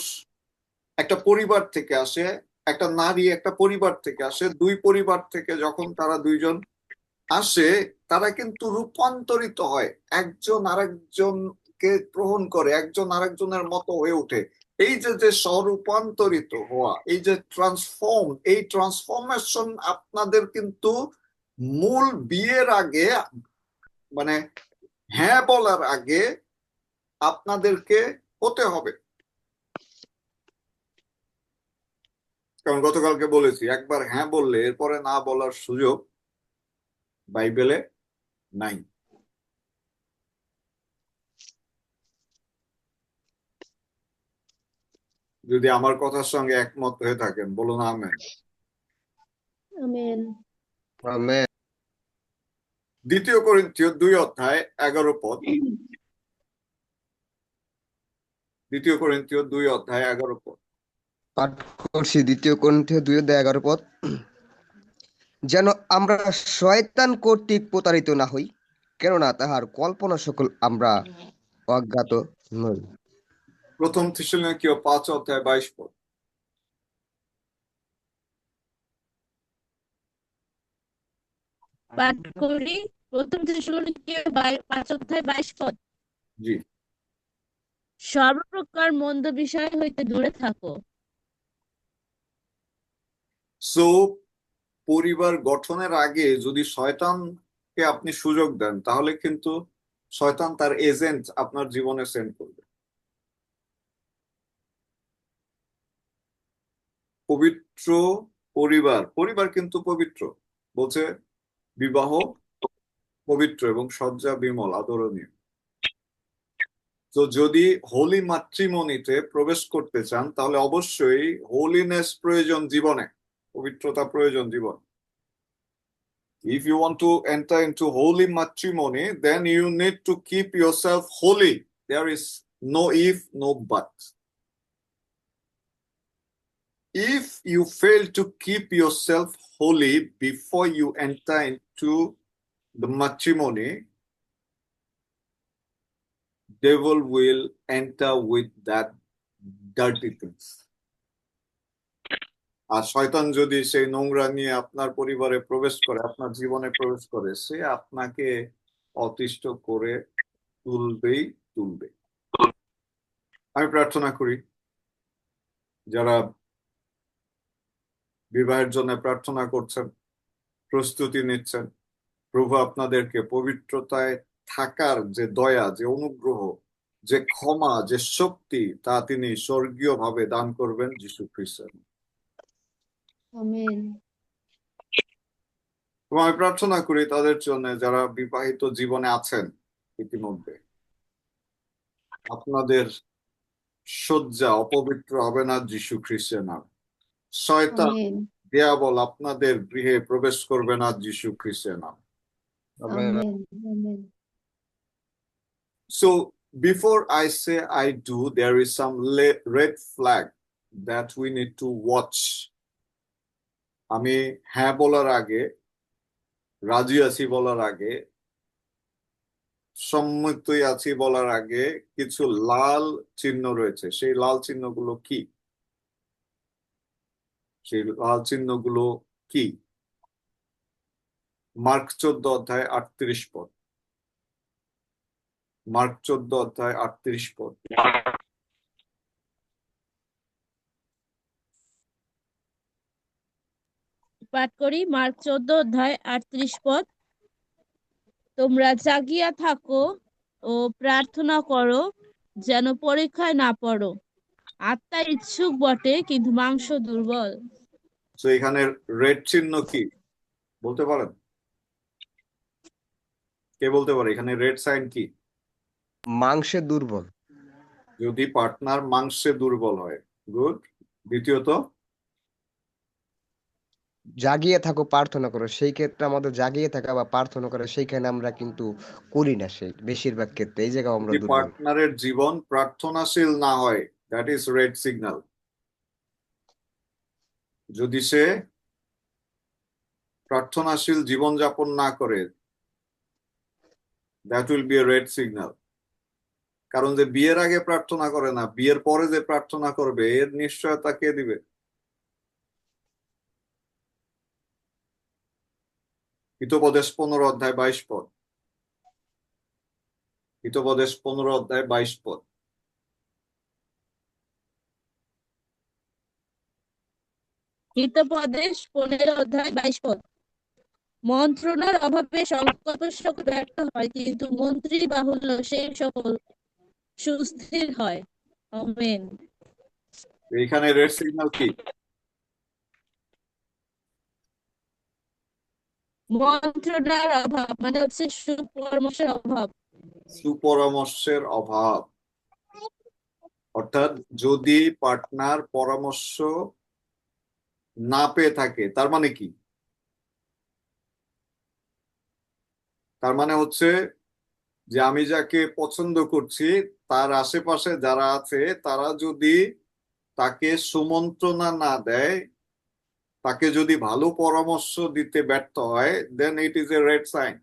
একটা পরিবার থেকে আসে, একটা নারী একটা পরিবার থেকে আসে, দুই পরিবার থেকে যখন তারা দুইজন আসে, তারা কিন্তু রূপান্তরিত হয়, একজন আরেকজনকে গ্রহণ করে, একজন আরেকজনের মতো হয়ে ওঠে। এই যে স্বরূপান্তরিত হওয়া, এই যে ট্রান্সফর্ম, এই ট্রান্সফরমেশন আপনাদের কিন্তু মূল বিয়ের আগে, মানে হ্যাঁ বলার আগে আপনাদেরকে হতে হবে। কারণ গতকালকে বলেছি, একবার হ্যাঁ বললে এরপরে না বলার সুযোগ বাইবেলে নাই। যদি আমার কথার সঙ্গে একমত হয়ে থাকেন বলুন আমেন। আমেন। আমেন। 2 করিন্থীয় 2 অধ্যায় 11 পদ। 2 করিন্থীয় 2 অধ্যায় 11 পদ। পাঠ করছি 2 Corinthians 2:11 যেন আমরা শয়তান কর্তৃক প্রতারিত না হই, কেননা তাহার কল্পনা সকল আমরা অজ্ঞাত নই। প্রথম থিসলনিকীয় 5:22 পাঠ করি প্রথম থেসলোনিকীয় 5:22 জি। সর্বপ্রকার মন্দ বিষয় হইতে দূরে থাকো। সো পরিবার গঠনের আগে যদি শয়তানকে আপনি সুযোগ দেন, তাহলে কিন্তু শয়তান তার এজেন্ট আপনার জীবনে সেন্ড করবে। পবিত্র পরিবার কিন্তু পবিত্র বলছে, বিবাহ পবিত্র এবং সজ্জা বিমল আদরণীয়। তো যদি হোলি ম্যাট্রিমনিতে প্রবেশ করতে চান, তাহলে অবশ্যই হোলিনেস প্রয়োজন জীবনে, পবিত্রতা প্রয়োজন জীবন। If you want to enter into holy matrimony, then you need to keep yourself holy. There is no if, no but. If you fail to keep yourself holy before you enter into the matrimony, devil will enter with that dirty things. আর শয়তান যদি সেই নোংরা নিয়ে আপনার পরিবারে প্রবেশ করে, আপনার জীবনে প্রবেশ করে, সে আপনাকে অতিষ্ঠ করে তুলবে। আমি প্রার্থনা করি যারা বিবাহের জন্য প্রার্থনা করছেন, প্রস্তুতি নিচ্ছেন, প্রভু আপনাদেরকে পবিত্রতায় থাকার যে দয়া, যে অনুগ্রহ, যে ক্ষমা, যে শক্তি, তা তিনি স্বর্গীয় ভাবে দান করবেন যীশু খ্রিস্টের। আমেন। এবং আমি প্রার্থনা করি তাদের জন্য যারা বিবাহিত জীবনে আছেন ইতিমধ্যে, আপনাদের শয্যা অপবিত্র হবে না যীশু খ্রিস্টের নাম। শয়তান আমেন। দিয়াবল আপনাদের গৃহে প্রবেশ করবে না যীশু খ্রিস্টের নাম। Amen. Amen. Amen. So before I say I do, there is some red flag that we need to watch. আমি হ্যাঁ বলার আগে, রাজি আছি বলার আগে, সম্মতই আছি বলার আগে কিছু লাল চিহ্ন রয়েছে। সেই লাল চিহ্নগুলো কি? মার্ক 14:38 মার্ক 14:38 পাঠ করি মার্ক 14:38 তোমরা জাগিয়া থাকো ও প্রার্থনা করো, যেন পরীক্ষায় না পড়ো। আত্মা ইচ্ছুক বটে, কিন্তু মাংস দুর্বল। তো এখানে রেড চিহ্ন কি বলতে পারেন? কে বলতে পারে এখানে রেড সাইন কি? মাংসে দুর্বল। যদি পার্টনার মাংসে দুর্বল হয়, গুড। দ্বিতীয়ত, জাগিয়ে থাকো, প্রার্থনা করো। সেই ক্ষেত্রে আমাদের জাগিয়ে থাকা বা প্রার্থনা করা, সেইখানে আমরা কিন্তু করি না। সেই বেশিরভাগ ক্ষেত্রে এই জায়গায় আমরা যদি দুর্বল। পার্টনারের জীবন প্রার্থনাশীল না হয়, দ্যাট ইজ রেড সিগন্যাল। যদি সে প্রার্থনাশীল জীবনযাপন না করে, that will be a red signal. কারণ যে বিয়ের আগে প্রার্থনা করে না, বিয়ের পরে যে প্রার্থনা করবে, এর নিশ্চয়তা কে দিবে? হিতোপদেশ 15:22 হিতোপদেশ 15:22 হিতোপদেশ 15:22 মন্ত্রণার অভাবে সংকল্প সকল ব্যর্থ হয়, কিন্তু মন্ত্রী বাহুল্য সেই সকল সুস্থির হয়। আমেন। এইখানে রেড সিগন্যাল কি? মন্ত্রণার অভাব মানে হচ্ছে সুপরামর্শের অভাব। সুপরামর্শের অভাব, অর্থাৎ যদি পার্টনার পরামর্শ না পেয়ে থাকে, তার মানে কি? তার মানে হচ্ছে যে আমি যাকে পছন্দ করছি, তার আশেপাশে যারা আছে তারা যদি তাকে সুমন্ত্রণা না দেয়, তাকে যদি ভালো পরামর্শ দিতে ব্যর্থ হয়, then it is a red sign.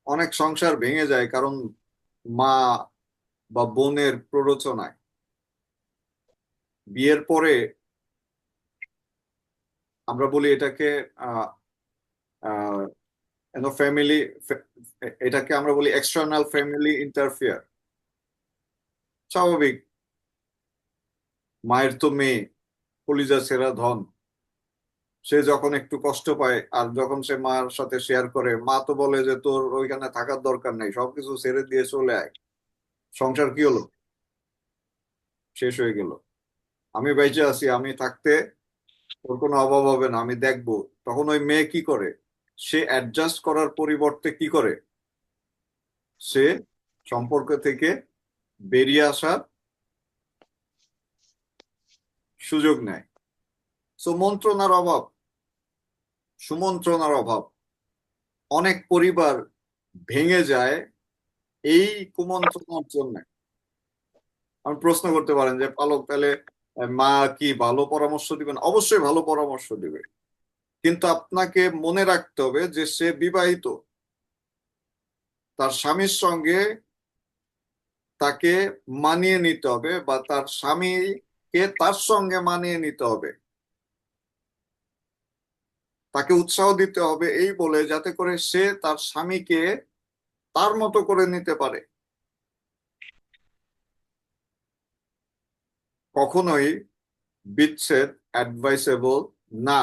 অনেক সংসার ভেঙে যায় কারণ মা বা বোনের প্ররোচনায়। বিয়ের পরে আমরা বলি এটাকে ফ্যামিলি, এটাকে আমরা বলি এক্সটার্নাল ফ্যামিলি ইন্টারফিয়ার। স্বাভাবিক, মায়ের তো মেয়ে, কলিজা ছেঁড়া ধন। সে যখন একটু কষ্ট পায় আর যখন সে মার সাথে শেয়ার করে, মা তো বলে যে তোর ওইখানে থাকার দরকার নেই, সবকিছু ছেড়ে দিয়ে চলে আয়। সংসার কি হলো? শেষ হয়ে গেল। আমি বেঁচে আছি, আমি থাকতে ওর কোনো অভাব হবে না, আমি দেখবো। তখন ওই মেয়ে কি করে? সে অ্যাডজাস্ট করার পরিবর্তে কি করে? সে সম্পর্ক থেকে বেরিয়ে আসার সুযোগ নেয়। সুমন্ত্রণার অভাব, সুমন্ত্রণার অভাব। অনেক পরিবার ভেঙে যায় এই কুমন্ত্রণার জন্য। আপনি প্রশ্ন করতে পারেন যে পালক, তাহলে মা কি ভালো পরামর্শ দিবেন? অবশ্যই ভালো পরামর্শ দিবে, কিন্তু আপনাকে মনে রাখতে হবে যে সে বিবাহিত। তার স্বামীর সঙ্গে তাকে মানিয়ে নিতে হবে, বা তার স্বামীকে তার সঙ্গে মানিয়ে নিতে হবে। তাকে উৎসাহ দিতে হবে এই বলে যাতে করে সে তার স্বামীকে তার মতো করে নিতে পারে। কখনোই বিচ্ছেদ অ্যাডভাইসেবল না।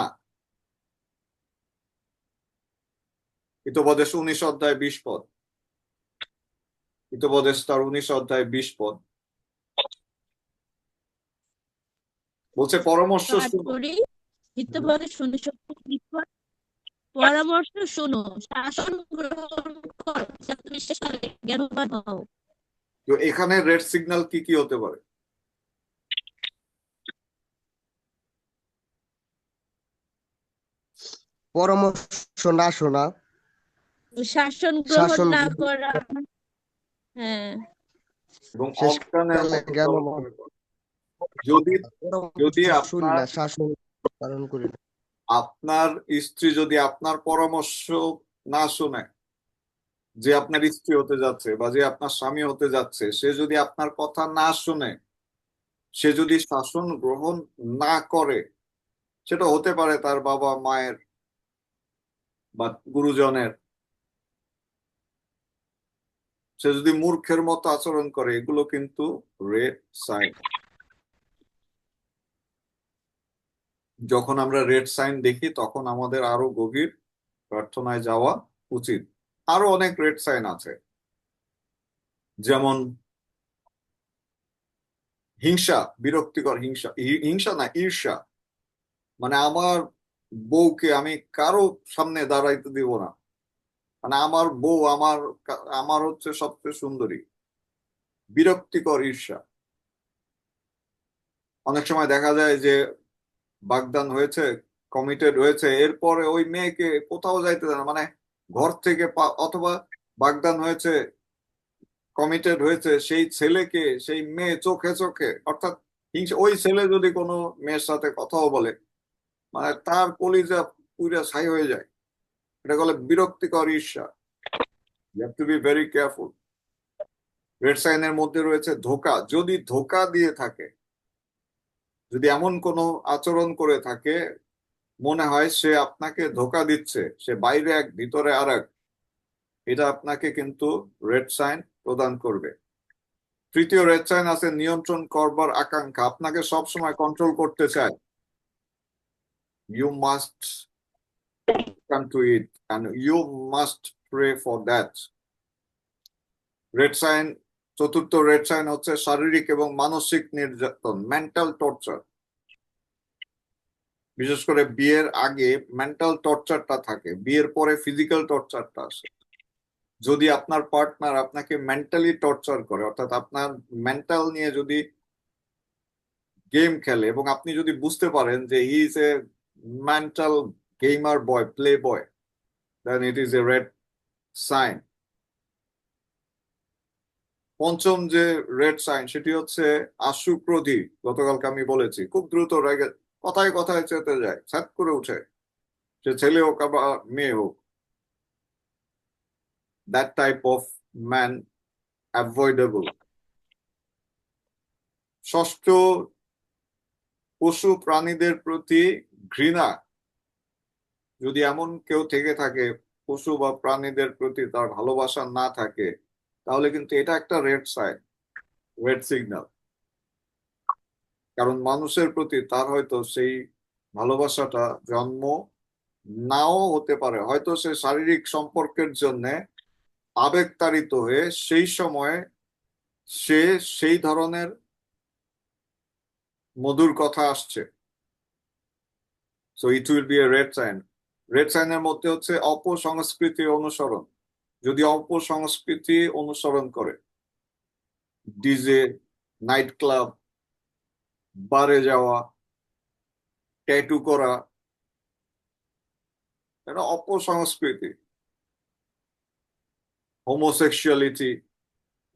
হিতোপদেশ 19 অধ্যায় 20 পদ। হিতোপদেশ তার 19 অধ্যায় 20 পদ বলছে পরামর্শ পাঠ শুনো। করি। হিতোপদেশ 19 পরামর্শ শোনো, শাসন গ্রহণ করো, যাতে বিশ্বাস করে জ্ঞানবান হও। তো এখানে রেড সিগন্যাল কি কি হতে পারে? পরামর্শ না শোনা, শাসন গ্রহণ শাসন না গ্রহণ করা। হ্যাঁ, এবং অজ্ঞানের শেষকালে মতো জ্ঞান চলাফেরা করে। যদি যদি পরামর্শ শুনি আপনার না, শাসন পালন করি না। আপনার স্ত্রী যদি আপনার পরামর্শ না শুনে, যে আপনার স্ত্রী হতে যাচ্ছে বা যে আপনার স্বামী হতে যাচ্ছে, সে যদি আপনার কথা না শুনে, সে যদি শাসন গ্রহণ না করে, সেটা হতে পারে তার বাবা মায়ের বা গুরুজনের, সে যদি মূর্খের মতো আচরণ করে, এগুলো কিন্তু রেড সাইন। যখন আমরা রেড সাইন দেখি তখন আমাদের আরো গভীর প্রার্থনায় যাওয়া উচিত। আরো অনেক রেড সাইন আছে, যেমন হিংসা, বিরক্তিকর হিংসা। হিংসা না, ঈর্ষা। মানে আমার বউকে আমি কারো সামনে দাঁড়াইতে দিব না, মানে আমার বউ আমার আমার হচ্ছে সবচেয়ে সুন্দরী। বিরক্তিকর ঈর্ষা। অনেক সময় দেখা যায় যে বাগদান হয়েছে, কমিটেড হয়েছে, এরপরে ওই মেয়েকে কোথাও যাইতে দেয় না, মানে ঘর থেকে অথবা বাগদান হয়েছে, কমিটেড হয়েছে, সেই ছেলেকে সেই মেয়ে চোখে চোখে, অর্থাৎ হিংসা। ওই ছেলে যদি কোনো মেয়ের সাথে কথাও বলে, মানে তার কলিজা পুরা ছাই হয়ে যায়। এটা বলে বিরক্তিকর ঈর্ষা। You have to be very careful. Red সাইনের মধ্যে রয়েছে ধোঁকা। যদি ধোঁকা দিয়ে থাকে, যদি এমন কোনো আচরণ করে থাকে, মনে হয় সে আপনাকে ধোঁকা দিচ্ছে, সে বাইরে এক ভিতরে আর এক, এটা আপনাকে কিন্তু রেড সাইন প্রদান করবে। তৃতীয় রেড সাইন আছে নিয়ন্ত্রণ করবার আকাঙ্ক্ষা। আপনাকে সবসময় কন্ট্রোল করতে চায়। You must come to it and you must pray for that. Red sign, চতুর্থ রেড সাইন হচ্ছে শারীরিক এবং মানসিক নির্যাতন, মেন্টাল টর্চার। বিশেষ করে বিয়ের আগে মেন্টাল টর্চারটা থাকে, বিয়ের পরে ফিজিক্যাল টর্চারটা আসে। যদি আপনার পার্টনার আপনাকে মেন্টালি টর্চার করে, অর্থাৎ আপনার মেন্টাল নিয়ে যদি গেম খেলে, এবং আপনি যদি বুঝতে পারেন যে he is a mental gamer boy, play boy, then it is a red sign. পঞ্চম যে রেড সাইন সেটি হচ্ছে আশুক্রোধী। গতকালকে আমি বলেছি খুব দ্রুত রেগে কথায় কথায় চেতে যায়, ছ্যাত করে উঠে, সে ছেলে হোক বা মেয়ে হোক। That type of man avoidable. ষষ্ঠ, পশু প্রাণীদের প্রতি ঘৃণা। যদি এমন কেউ থেকে থাকে, পশু বা প্রাণীদের প্রতি তার ভালোবাসা না থাকে, তাহলে কিন্তু এটা একটা রেড সাইন, রেড সিগন্যাল। কারণ মানুষের প্রতি তার হয়তো সেই ভালোবাসাটা জন্ম নাও হতে পারে, হয়তো সে শারীরিক সম্পর্কের জন্য আবেগতাড়িত হয়ে সেই সময়ে সে সেই ধরনের মধুর কথা আসছে। So it will be a red sign. Red সাইনের মধ্যে হচ্ছে অপসংস্কৃতির অনুসরণ। যদি অপসংস্কৃতি অনুসরণ করে, ডিজে, নাইট ক্লাব, বারে যাওয়া, ট্যাটু করা, এটা অপসংস্কৃতি। হোমোসেক্সুয়ালিটি,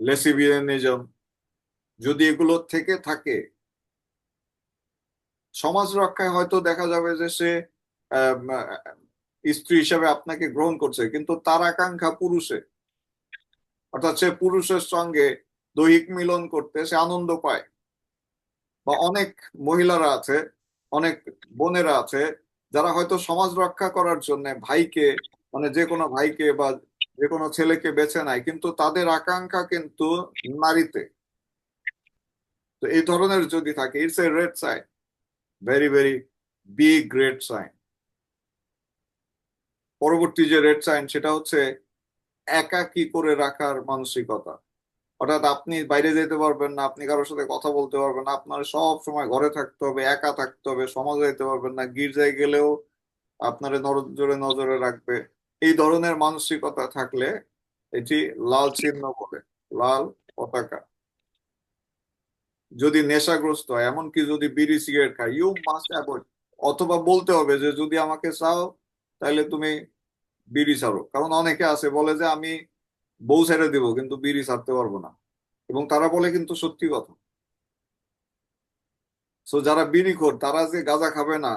লেসবিয়ানিজম, যদি এগুলো থেকে থাকে, সমাজ রক্ষায় হয়তো দেখা যাবে যে সে আম, স্ত্রী হিসেবে আপনাকে গ্রহণ করছে, কিন্তু তার আকাঙ্ক্ষা পুরুষে, অর্থাৎ সে পুরুষের সঙ্গে দৈহিক মিলন করতে সে আনন্দ পায়। বা অনেক মহিলারা আছে, অনেক বোনেরা আছে, যারা হয়তো সমাজ রক্ষা করার জন্য ভাইকে, মানে যে কোনো ভাইকে বা যে কোনো ছেলেকে বেছে নেয়, কিন্তু তাদের আকাঙ্ক্ষা কিন্তু নারীতে। তো এই ধরনের যদি থাকে, it's a red sign, very very big red sign. পরবর্তী যে রেড সাইন সেটা হচ্ছে একাকী করে রাখার মানসিকতা। অর্থাৎ আপনি বাইরে যেতে পারবেন না, আপনি কারোর সাথে কথা বলতে পারবেন না, আপনার সব সময় ঘরে থাকতে হবে, একা থাকতে হবে, সমাজে যেতে পারবেন না, গির্জায় গেলেও আপনার নজরে নজরে রাখবে। এই ধরনের মানসিকতা থাকলে এটি লাল চিহ্ন বলে, লাল পতাকা। যদি নেশাগ্রস্ত হয়, এমনকি যদি বিড়ি সিগারেট খায়, ইউ মাস্ট অ্যাভয়েড। অথবা বলতে হবে যে যদি আমাকে চাও তাহলে তুমি বিড়ি ছাড়ো। কারণ অনেকে আছে বলে যে আমি বউ ছেড়ে দিব কিন্তু বিড়ি ছাড়তে পারবো না, এবং তারা বলে কিন্তু সত্যি কথা। সো যারা বিড়িখোর, তারা যে গাঁজা খাবে না,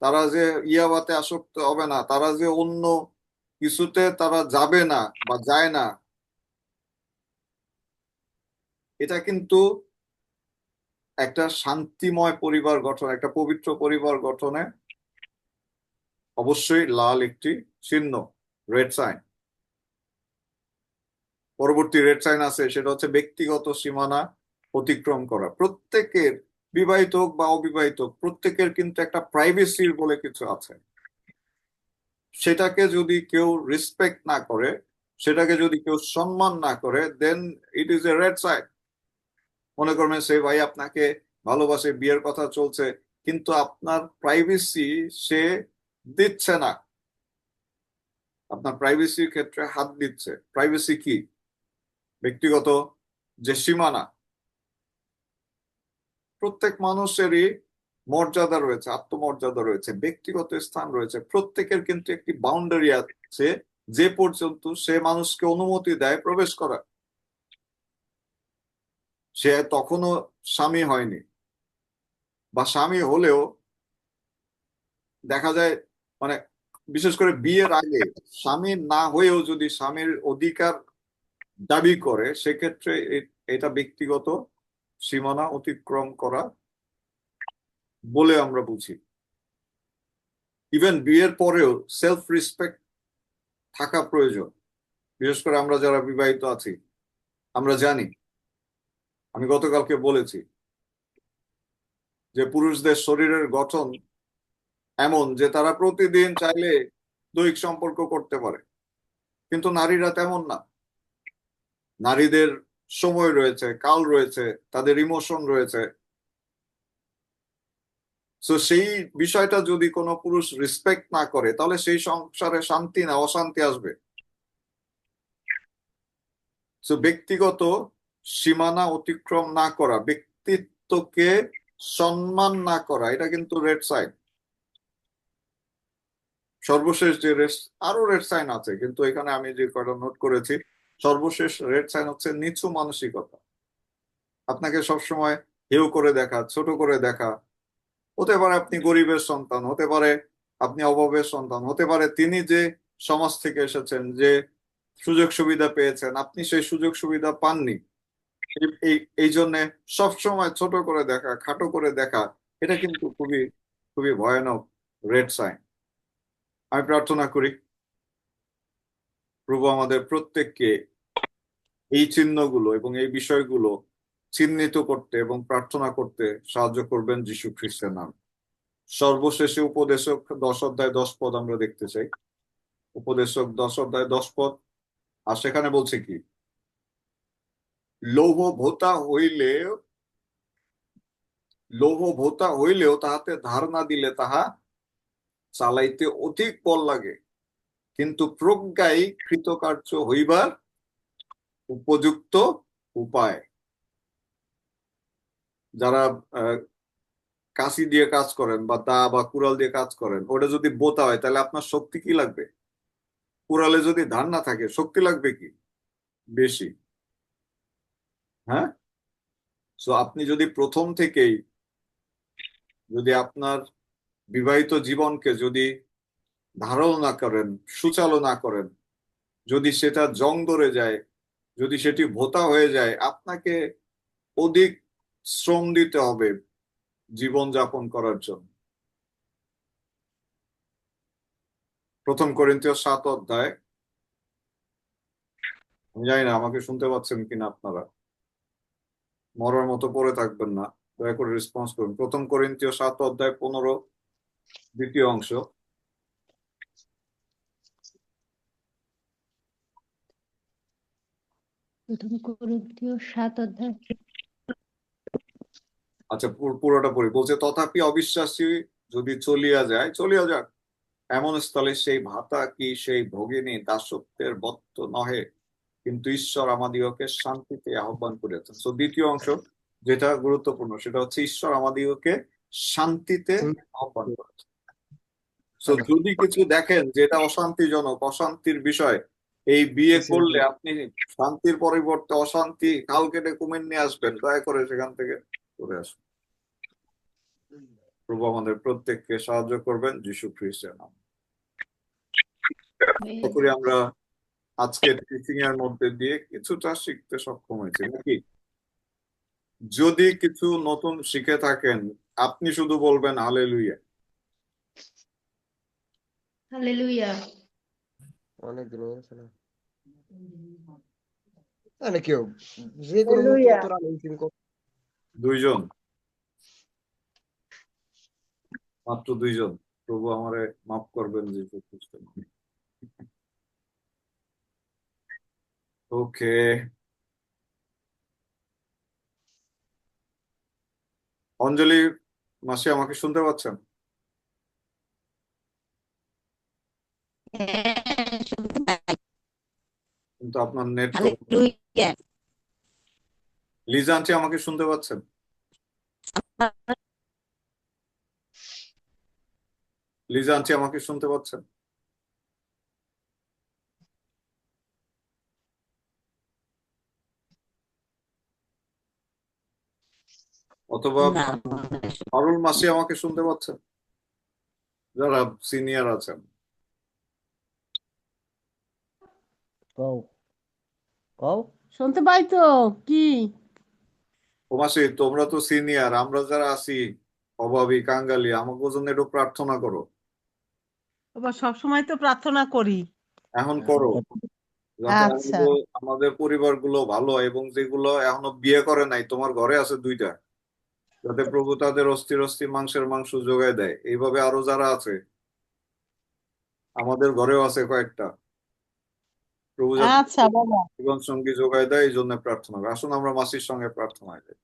তারা যে ইয়াবাতে আসক্ত হবে না, তারা যে অন্য কিছুতে তারা যাবে না বা যায় না, এটা কিন্তু একটা শান্তিময় পরিবার গঠন, একটা পবিত্র পরিবার গঠনে অবশ্যই লাল একটি চিহ্ন, রেড সাইন। পরবর্তী রেড সাইন আছে, সেটা হচ্ছে ব্যক্তিগত সীমানা অতিক্রম করা। প্রত্যেকের, বিবাহিত হোক বা অবিবাহিত, প্রত্যেকের কিন্তু একটা প্রাইভেসি বলে কিছু আছে। সেটাকে যদি কেউ রেসপেক্ট না করে, সেটাকে যদি কেউ সম্মান না করে, then it is a red sign. মনে করবেন সে ভাই আপনাকে ভালোবাসে, বিয়ের কথা চলছে, কিন্তু আপনার প্রাইভেসি সে দিচ্ছে না, আপনার প্রাইভেসির ক্ষেত্রে হাত দিচ্ছে। প্রাইভেসি কি? ব্যক্তিগত যে সীমানা। প্রত্যেক মানুষেরই মর্যাদা রয়েছে, আত্মমর্যাদা রয়েছে, ব্যক্তিগত স্থান রয়েছে। প্রত্যেকের কিন্তু একটি বাউন্ডারি আছে, যে পর্যন্ত সে মানুষকে অনুমতি দেয় প্রবেশ করা। সে তখনও স্বামী হয়নি, বা স্বামী হলেও দেখা যায়, মানে বিশেষ করে বিয়ের আগে স্বামী না হয়েও যদি স্বামীর অধিকার দাবি করে, সেক্ষেত্রে এটা ব্যক্তিগত সীমানা অতিক্রম করা বলে আমরা বুঝি। ইভেন বিয়ের পরেও সেলফ রেসপেক্ট থাকা প্রয়োজন। বিশেষ করে আমরা যারা বিবাহিত আছি, আমরা জানি, আমি গতকালকে বলেছি যে পুরুষদের শরীরের গঠন এমন যে তারা প্রতিদিন চাইলে দৈহিক সম্পর্ক করতে পারে, কিন্তু নারীরা তেমন না। নারীদের সময় রয়েছে, কাল রয়েছে, তাদের ইমোশন রয়েছে। তো সেই বিষয়টা যদি কোনো পুরুষ রেসপেক্ট না করে, তাহলে সেই সংসারে শান্তি না, অশান্তি আসবে। তো ব্যক্তিগত সীমানা অতিক্রম না করা, ব্যক্তিত্বকে সম্মান না করা, এটা কিন্তু রেড সাইন। সর্বশেষ যে আরো রেড সাইন আছে, কিন্তু এখানে আমি যে কয়টা নোট করেছি, সর্বশেষ রেড সাইন হচ্ছে নিচু মানসিকতা। আপনাকে সবসময় হেউ করে দেখা, ছোট করে দেখা। হতে পারে আপনি গরিবের সন্তান, হতে পারে আপনি অভাবের সন্তান, হতে পারে তিনি যে সমাজ থেকে এসেছেন, যে সুযোগ সুবিধা পেয়েছেন, আপনি সেই সুযোগ সুবিধা পাননি। এই জন্যে সবসময় ছোট করে দেখা, খাটো করে দেখা, এটা কিন্তু খুবই খুবই ভয়ানক রেড সাইন। আমি প্রার্থনা করি প্রভু আমাদের প্রত্যেককে এই চিহ্নগুলো এবং এই বিষয়গুলো চিহ্নিত করতে এবং প্রার্থনা করতে সাহায্য করবেন যীশু খ্রিস্টের নাম। সর্বশেষে উপদেশক 10 অধ্যায় 10 পদ আমরা দেখতে চাই। উপদেশক 10 অধ্যায় 10 পদ। আর সেখানে বলছে কি, লৌহ ভোতা হইলেও তাহাতে ধার না দিলে তাহা চালাইতে অধিক বল লাগে, কিন্তু প্রজ্ঞাই কৃতকার্য হইবার উপযুক্ত উপায়। যারা কাঁচি দিয়ে কাজ করেন বা দা বা কুড়াল দিয়ে কাজ করেন, ওটা যদি বোতা হয় তাহলে আপনার শক্তি কি লাগবে? কুড়ালে যদি ধার না থাকে শক্তি লাগবে কি? বেশি। হ্যাঁ, সো আপনি যদি প্রথম থেকেই যদি আপনার বিবাহিত জীবনকে যদি ধারণ না করেন, সুচালো না করেন, যদি সেটা জং ধরে যায়, যদি সেটি ভোতা হয়ে যায়, আপনাকে অধিক শ্রম দিতে হবে জীবন যাপন করার জন্য। প্রথম করিন্থীয় 7 অধ্যায়, আমি জানি না আমাকে শুনতে পাচ্ছেন কিনা আপনারা, মরার মতো পড়ে থাকবেন না, দয়া করে রেসপন্স করুন। প্রথম করিন্থীয় 7 অধ্যায় 15 দ্বিতীয় অংশ। প্রথম করিন্থীয় 7 অধ্যায়। আচ্ছা, পুরোটা পড়ি। বলছে, তথাপি অবিশ্বাসী যদি চলিয়া যাক, এমন স্থলে সেই ভাতা কি সেই ভগিনী দাসত্বের বত্ত নহে, কিন্তু ঈশ্বর আমাদিগকে শান্তিতে আহ্বান করিয়াছেন। তো দ্বিতীয় অংশ যেটা গুরুত্বপূর্ণ সেটা হচ্ছে ঈশ্বর আমাদিগকে শান্তিতে আহ্বান করেছেন। তো যদি কিছু দেখেন যেটা অশান্তিজনক, অশান্তির বিষয়, এই বিয়ে করলে আপনি শান্তির পরিবর্তে অশান্তি, খাল কেটে কুমির নিয়ে আসবেন, দয়া করে সেখান থেকে সরে আসুন। প্রভু আমাদের প্রত্যেককে সাহায্য করবেন যীশু খ্রিস্টের নাম। আশা করি আমরা আজকের টিচিং এর মধ্যে দিয়ে কিছুটা শিখতে সক্ষম হয়েছি নাকি? যদি কিছু নতুন শিখে থাকেন আপনি শুধু বলবেন হালেলুয়া। হালেলুয়া। অনেক দিন হয়ে গেছে না? তাহলে কেউ যে কোনো মুহূর্তে তোরা মেনশন কর। 2 জন, মাত্র 2 জন। প্রভু আমারে মাফ করবেন যীশু খ্রিস্টের নামে। ওকে, অঞ্জলি মাসি আমাকে শুনতে পাচ্ছেন? কিন্তু আপনার নেট তো। লিজা আন্টি আমাকে শুনতে পাচ্ছেন? লিজা আন্টি আমাকে শুনতে পাচ্ছেন? অথবা অরুণ মাসি আমাকে শুনতে পাচ্ছেন? যারা সিনিয়র আছেন। শুনতে পাই তো। কি ও মাসি, তোমরা তো সিনিয়র, আমরা যারা আছি অভাবী কাঙ্গালি, আমাকে জন্য একটু প্রার্থনা করো। বাবা সবসময় তো প্রার্থনা করি। এখন করো, যাতে আচ্ছা। আমাদের পরিবারগুলো ভালো, এবং যেগুলো এখনো বিয়ে করে নাই, তোমার ঘরে আছে 2টা, যাতে প্রভু তাদের অস্থির অস্থির মাংসের মাংস যোগায় দেয়। এইভাবে আরো যারা আছে, আমাদের ঘরেও আছে কয়েকটা, প্রভু যাতে আচ্ছা বাবা। জীবন সঙ্গী যোগায় দেয়, এই জন্য প্রার্থনা করি। আসুন আমরা মাসির সঙ্গে প্রার্থনায় যাই।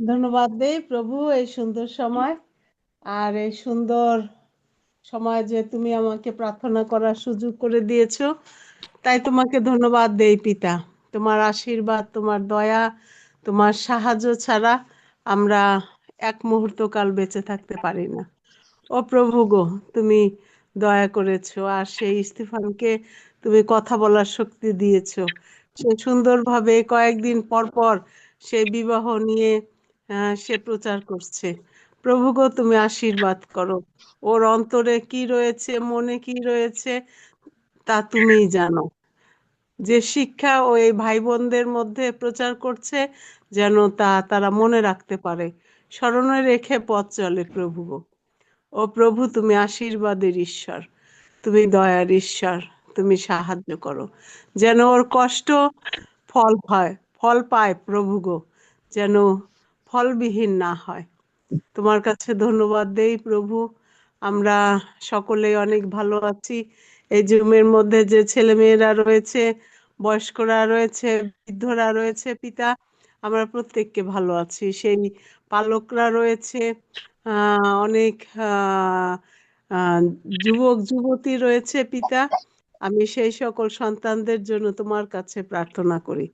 ধন্যবাদ দেই প্রভু এই সুন্দর সময়, আর এই সুন্দর সময় যে তুমি আমাকে প্রার্থনা করার সুযোগ করে দিয়েছো, তাই তোমাকে ধন্যবাদ দেই পিতা। তোমার আশীর্বাদ, তোমার দয়া, তোমার সাহায্য ছাড়া আমরা এক মুহূর্ত কাল বেঁচে থাকতে পারি না। ও প্রভু গো, তুমি দয়া করেছো, আর সেই স্টিফানকে তুমি কথা বলার শক্তি দিয়েছো। সে সুন্দরভাবে কয়েকদিন পর পর সে বিবাহ নিয়ে সে প্রচার করছে। প্রভু গো, তুমি আশীর্বাদ করো। ওর অন্তরে কি রয়েছে, মনে কি রয়েছে, তা তুমিই জানো। যে শিক্ষা ও এই ভাই বোনদের মধ্যে প্রচার করছে, যেন তারা মনে রাখতে পারে, স্মরণে রেখে পথ চলে। প্রভু গো, ও প্রভু, তুমি আশীর্বাদের ঈশ্বর, তুমি দয়ার ঈশ্বর, তুমি সাহায্য করো যেন ওর কষ্ট ফল পায়। প্রভু গো, যেন ফলবিহীন না হয়। তোমার কাছে ধন্যবাদ দেই প্রভু। আমরা সকলেই অনেক ভালো আছি। এই জুমের মধ্যে যে ছেলেমেয়েরা রয়েছে, বয়স্করা রয়েছে, বৃদ্ধরা রয়েছে, পিতা, আমরা প্রত্যেককে ভালো আছি। সেই পালকরা রয়েছে, অনেক আহ আহ, যুবক যুবতী রয়েছে, পিতা। আমি সেই সকল সন্তানদের জন্য তোমার কাছে প্রার্থনা করি।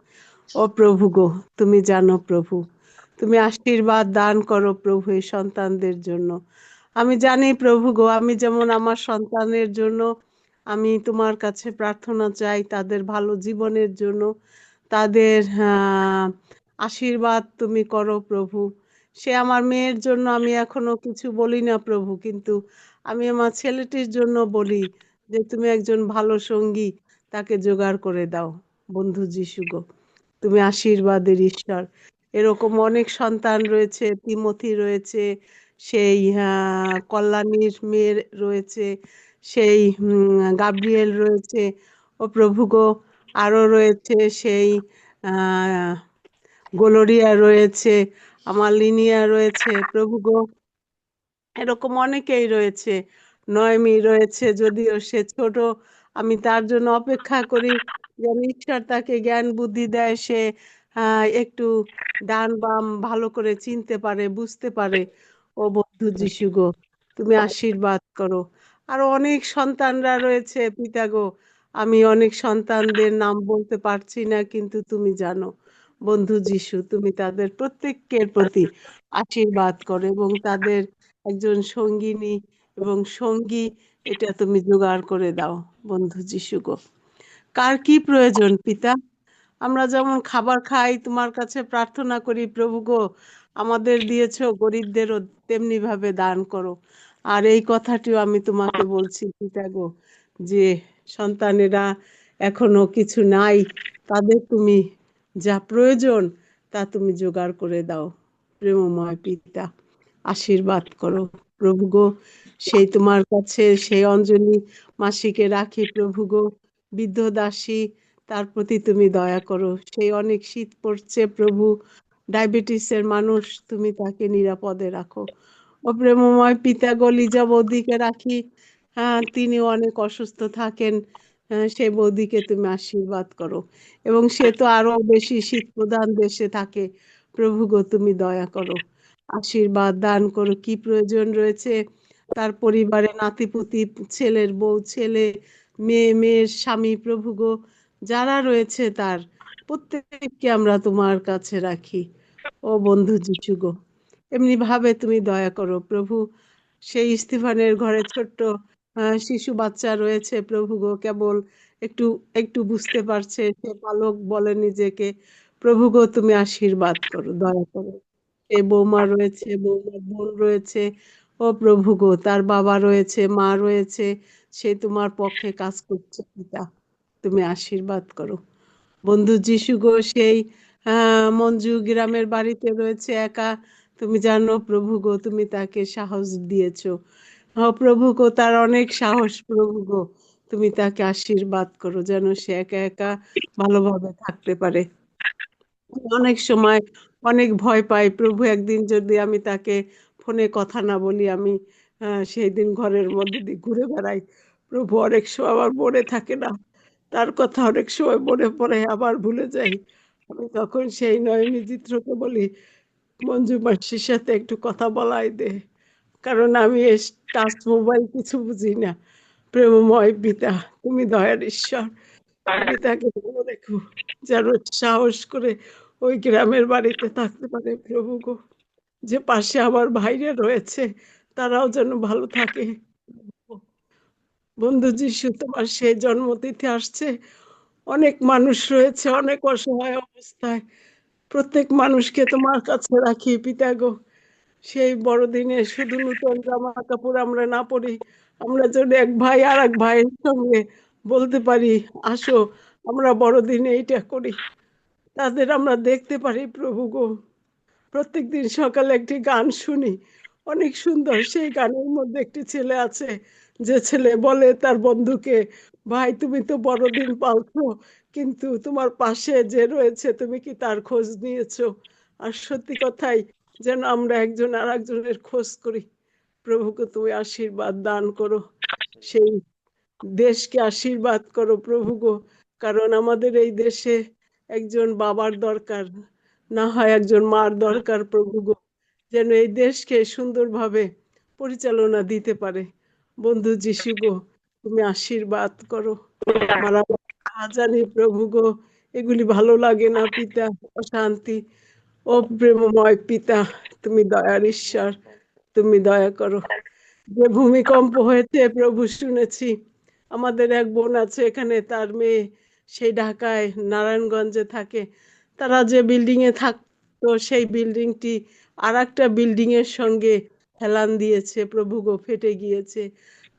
ও প্রভু গো, তুমি জানো প্রভু, তুমি আশীর্বাদ দান করো প্রভু এই সন্তানদের জন্য। আমি জানি প্রভু গো, আমি যেমন আমার সন্তানের জন্য আমি তোমার কাছে প্রার্থনা চাই, তাদের ভালো জীবনের জন্য, তাদের আশীর্বাদ তুমি করো প্রভু। সে আমার মেয়ের জন্য আমি এখনো কিছু বলি না প্রভু, কিন্তু আমি আমার ছেলেটির জন্য বলি যে তুমি একজন ভালো সঙ্গী তাকে জোগাড় করে দাও। বন্ধু যিশু গো, তুমি আশীর্বাদের ঈশ্বর। এরকম অনেক সন্তান রয়েছে, তিমথি রয়েছে, সেই কল্যাণীর মেয়ে রয়েছে, সেই গাব্রিয়েল রয়েছে, ও প্রভু গো, আরো রয়েছে সেই আহ গোলোরিয়া রয়েছে, আমার লিনিয়া রয়েছে। প্রভু গো, এরকম অনেকেই রয়েছে। নয়মি রয়েছে, যদিও সে ছোট, আমি তার জন্য অপেক্ষা করি যেন ঈশ্বর তাকে জ্ঞান বুদ্ধি দেয়, সে একটু ডান বাম ভালো করে চিনতে পারে, বুঝতে পারে। ও বন্ধু যিশু গো, তুমি আশীর্বাদ করো। আরো অনেক সন্তানরা রয়েছে পিতা গো, আমি অনেক সন্তানদের নাম বলতে পারছি না, কিন্তু তুমি জানো। বন্ধু যিশু, তুমি তাদের প্রত্যেকের প্রতি আশীর্বাদ করো এবং তাদের একজন সঙ্গিনী এবং সঙ্গী এটা তুমি জোগাড় করে দাও। বন্ধু যিশু গো, কার কি প্রয়োজন পিতা, আমরা যেমন খাবার খাই, তোমার কাছে প্রার্থনা করি প্রভু গো, আমাদের দিয়েছো গরিবদেরও তেমনি ভাবে দান করো। আর এই কথাটিও আমি তোমাকে বলছি পিতা গো, যে সন্তানেরা এখনো কিছু নাই, তাদের তুমি যা প্রয়োজন তা তুমি জোগাড় করে দাও। প্রেমময় পিতা, আশীর্বাদ করো প্রভু গো। সেই তোমার কাছে সেই অঞ্জলি মাসিকে রাখি প্রভু গো, বৃদ্ধ দাসী, তার প্রতি তুমি দয়া করো। সেই অনেক শীত পড়ছে প্রভু, ডায়াবেটিসের মানুষ, তুমি তাকে নিরাপদে রাখো। ও প্রেমময় পিতা গো, লিজা বৌদিকে রাখি, তিনি অনেক অসুস্থ থাকেন, সেই বৌদিকে তুমি আশীর্বাদ করো। এবং সে তো আরো বেশি শীত প্রধান দেশে থাকে। প্রভু গো, তুমি দয়া করো, আশীর্বাদ দান করো। কি প্রয়োজন রয়েছে তার পরিবারে, নাতিপুতি, ছেলের বউ, ছেলে, মেয়ের স্বামী, প্রভু গো, যারা রয়েছে তার প্রত্যেককে আমরা তোমার কাছে রাখি। ও বন্ধু যিশু গো, এমনি ভাবে তুমি দয়া করো প্রভু। সেই স্টিফানের ঘরে ছোট্ট শিশু বাচ্চা রয়েছে প্রভু গো, কেবল একটু একটু বুঝতে পারছে, সে বালক বলে নিজেকে। প্রভু গো, তুমি আশীর্বাদ করো, দয়া করো। এই বৌমা রয়েছে, বৌমার বোন রয়েছে, ও প্রভু গো, তার বাবা রয়েছে, মা রয়েছে, সে তোমার পক্ষে কাজ করছে পিতা, তুমি আশীর্বাদ করো। বন্ধু যিশু গো, সেই মঞ্জু গ্রামের বাড়িতে রয়েছে একা, তুমি জানো প্রভু গো, তুমি তাকে সাহস দিয়েছো। প্রভু গো, তার অনেক সাহস প্রভু গো, তুমি তাকে আশীর্বাদ করো যেন সে একা একা ভালোভাবে থাকতে পারে। অনেক সময় অনেক ভয় পাই প্রভু, একদিন যদি আমি তাকে ফোনে কথা না বলি, আমি সেই দিন ঘরের মধ্যে দিয়ে ঘুরে বেড়াই প্রভু, অনেক সময় আমার মনে থাকে না, তার কথা অনেক সময় মনে পড়ে, আবার ভুলে যাই। আমি তখন সেই নয়নি চিত্রকে বলি, মঞ্জু মাসির সাথে একটু কথা বলাই দে, কারণ আমি এই টাচ মোবাইল কিছু বুঝি না। প্রেমময় পিতা, তুমি দয়ার ঈশ্বর, তুমি তাকে ভালো রেখো যেন সাহস করে ওই গ্রামের বাড়িতে থাকতে পারে প্রভু গো। যে পাশে আমার ভাইরা রয়েছে, তারাও যেন ভালো থাকে। বন্ধু যিশু, তোমার সেই জন্মতিথি আসছে। অনেক মানুষ রয়েছে অনেক অসহায় অবস্থায়। প্রত্যেক মানুষকে তোমার কাছে রাখি পিতা গো। সেই বড়দিনে শুধু নূতন জামা কাপড় আমরা না পরি, আমরা যদি এক ভাই আর এক ভাইয়ের সঙ্গে বলতে পারি, আসো আমরা বড়দিনে এইটা করি, তাদের আমরা দেখতে পারি প্রভু গো। প্রত্যেকদিন সকালে একটি গান শুনি, অনেক সুন্দর। সেই গানের মধ্যে একটি ছেলে আছে, যে ছেলে বলে তার বন্ধুকে, ভাই তুমি তো বড়দিন পালছো, কিন্তু তোমার পাশে যে রয়েছে তুমি কি তার খোঁজ নিয়েছো? আর সত্যি কথাই, যেন আমরা একজন আর একজনের খোঁজ করি। প্রভুকে তুমি আশীর্বাদ দান করো, সেই দেশকে আশীর্বাদ করো প্রভু গো। কারণ আমাদের এই দেশে একজন বাবার দরকার, না হয় একজন মার দরকার প্রভু গো, যেন এই দেশকে সুন্দরভাবে পরিচালনা দিতে পারে। বন্ধু যিশু গো, তুমি আশীর্বাদ করো। মারা জানি প্রভু গো, এগুলি ভালো লাগে না পিতা, অশান্তি। ও প্রেমময় পিতা, তুমি দয়ার ঈশ্বর, তুমি দয়া করো। যে ভূমিকম্প হয়েছে প্রভু শুনেছি, আমাদের এক বোন আছে এখানে, তার মেয়ে সেই ঢাকায় নারায়ণগঞ্জে থাকে। তারা যে বিল্ডিং এ থাকতো সেই বিল্ডিংটি আর একটা বিল্ডিং এর সঙ্গে হেলান দিয়েছে প্রভু গো, ফেটে গিয়েছে।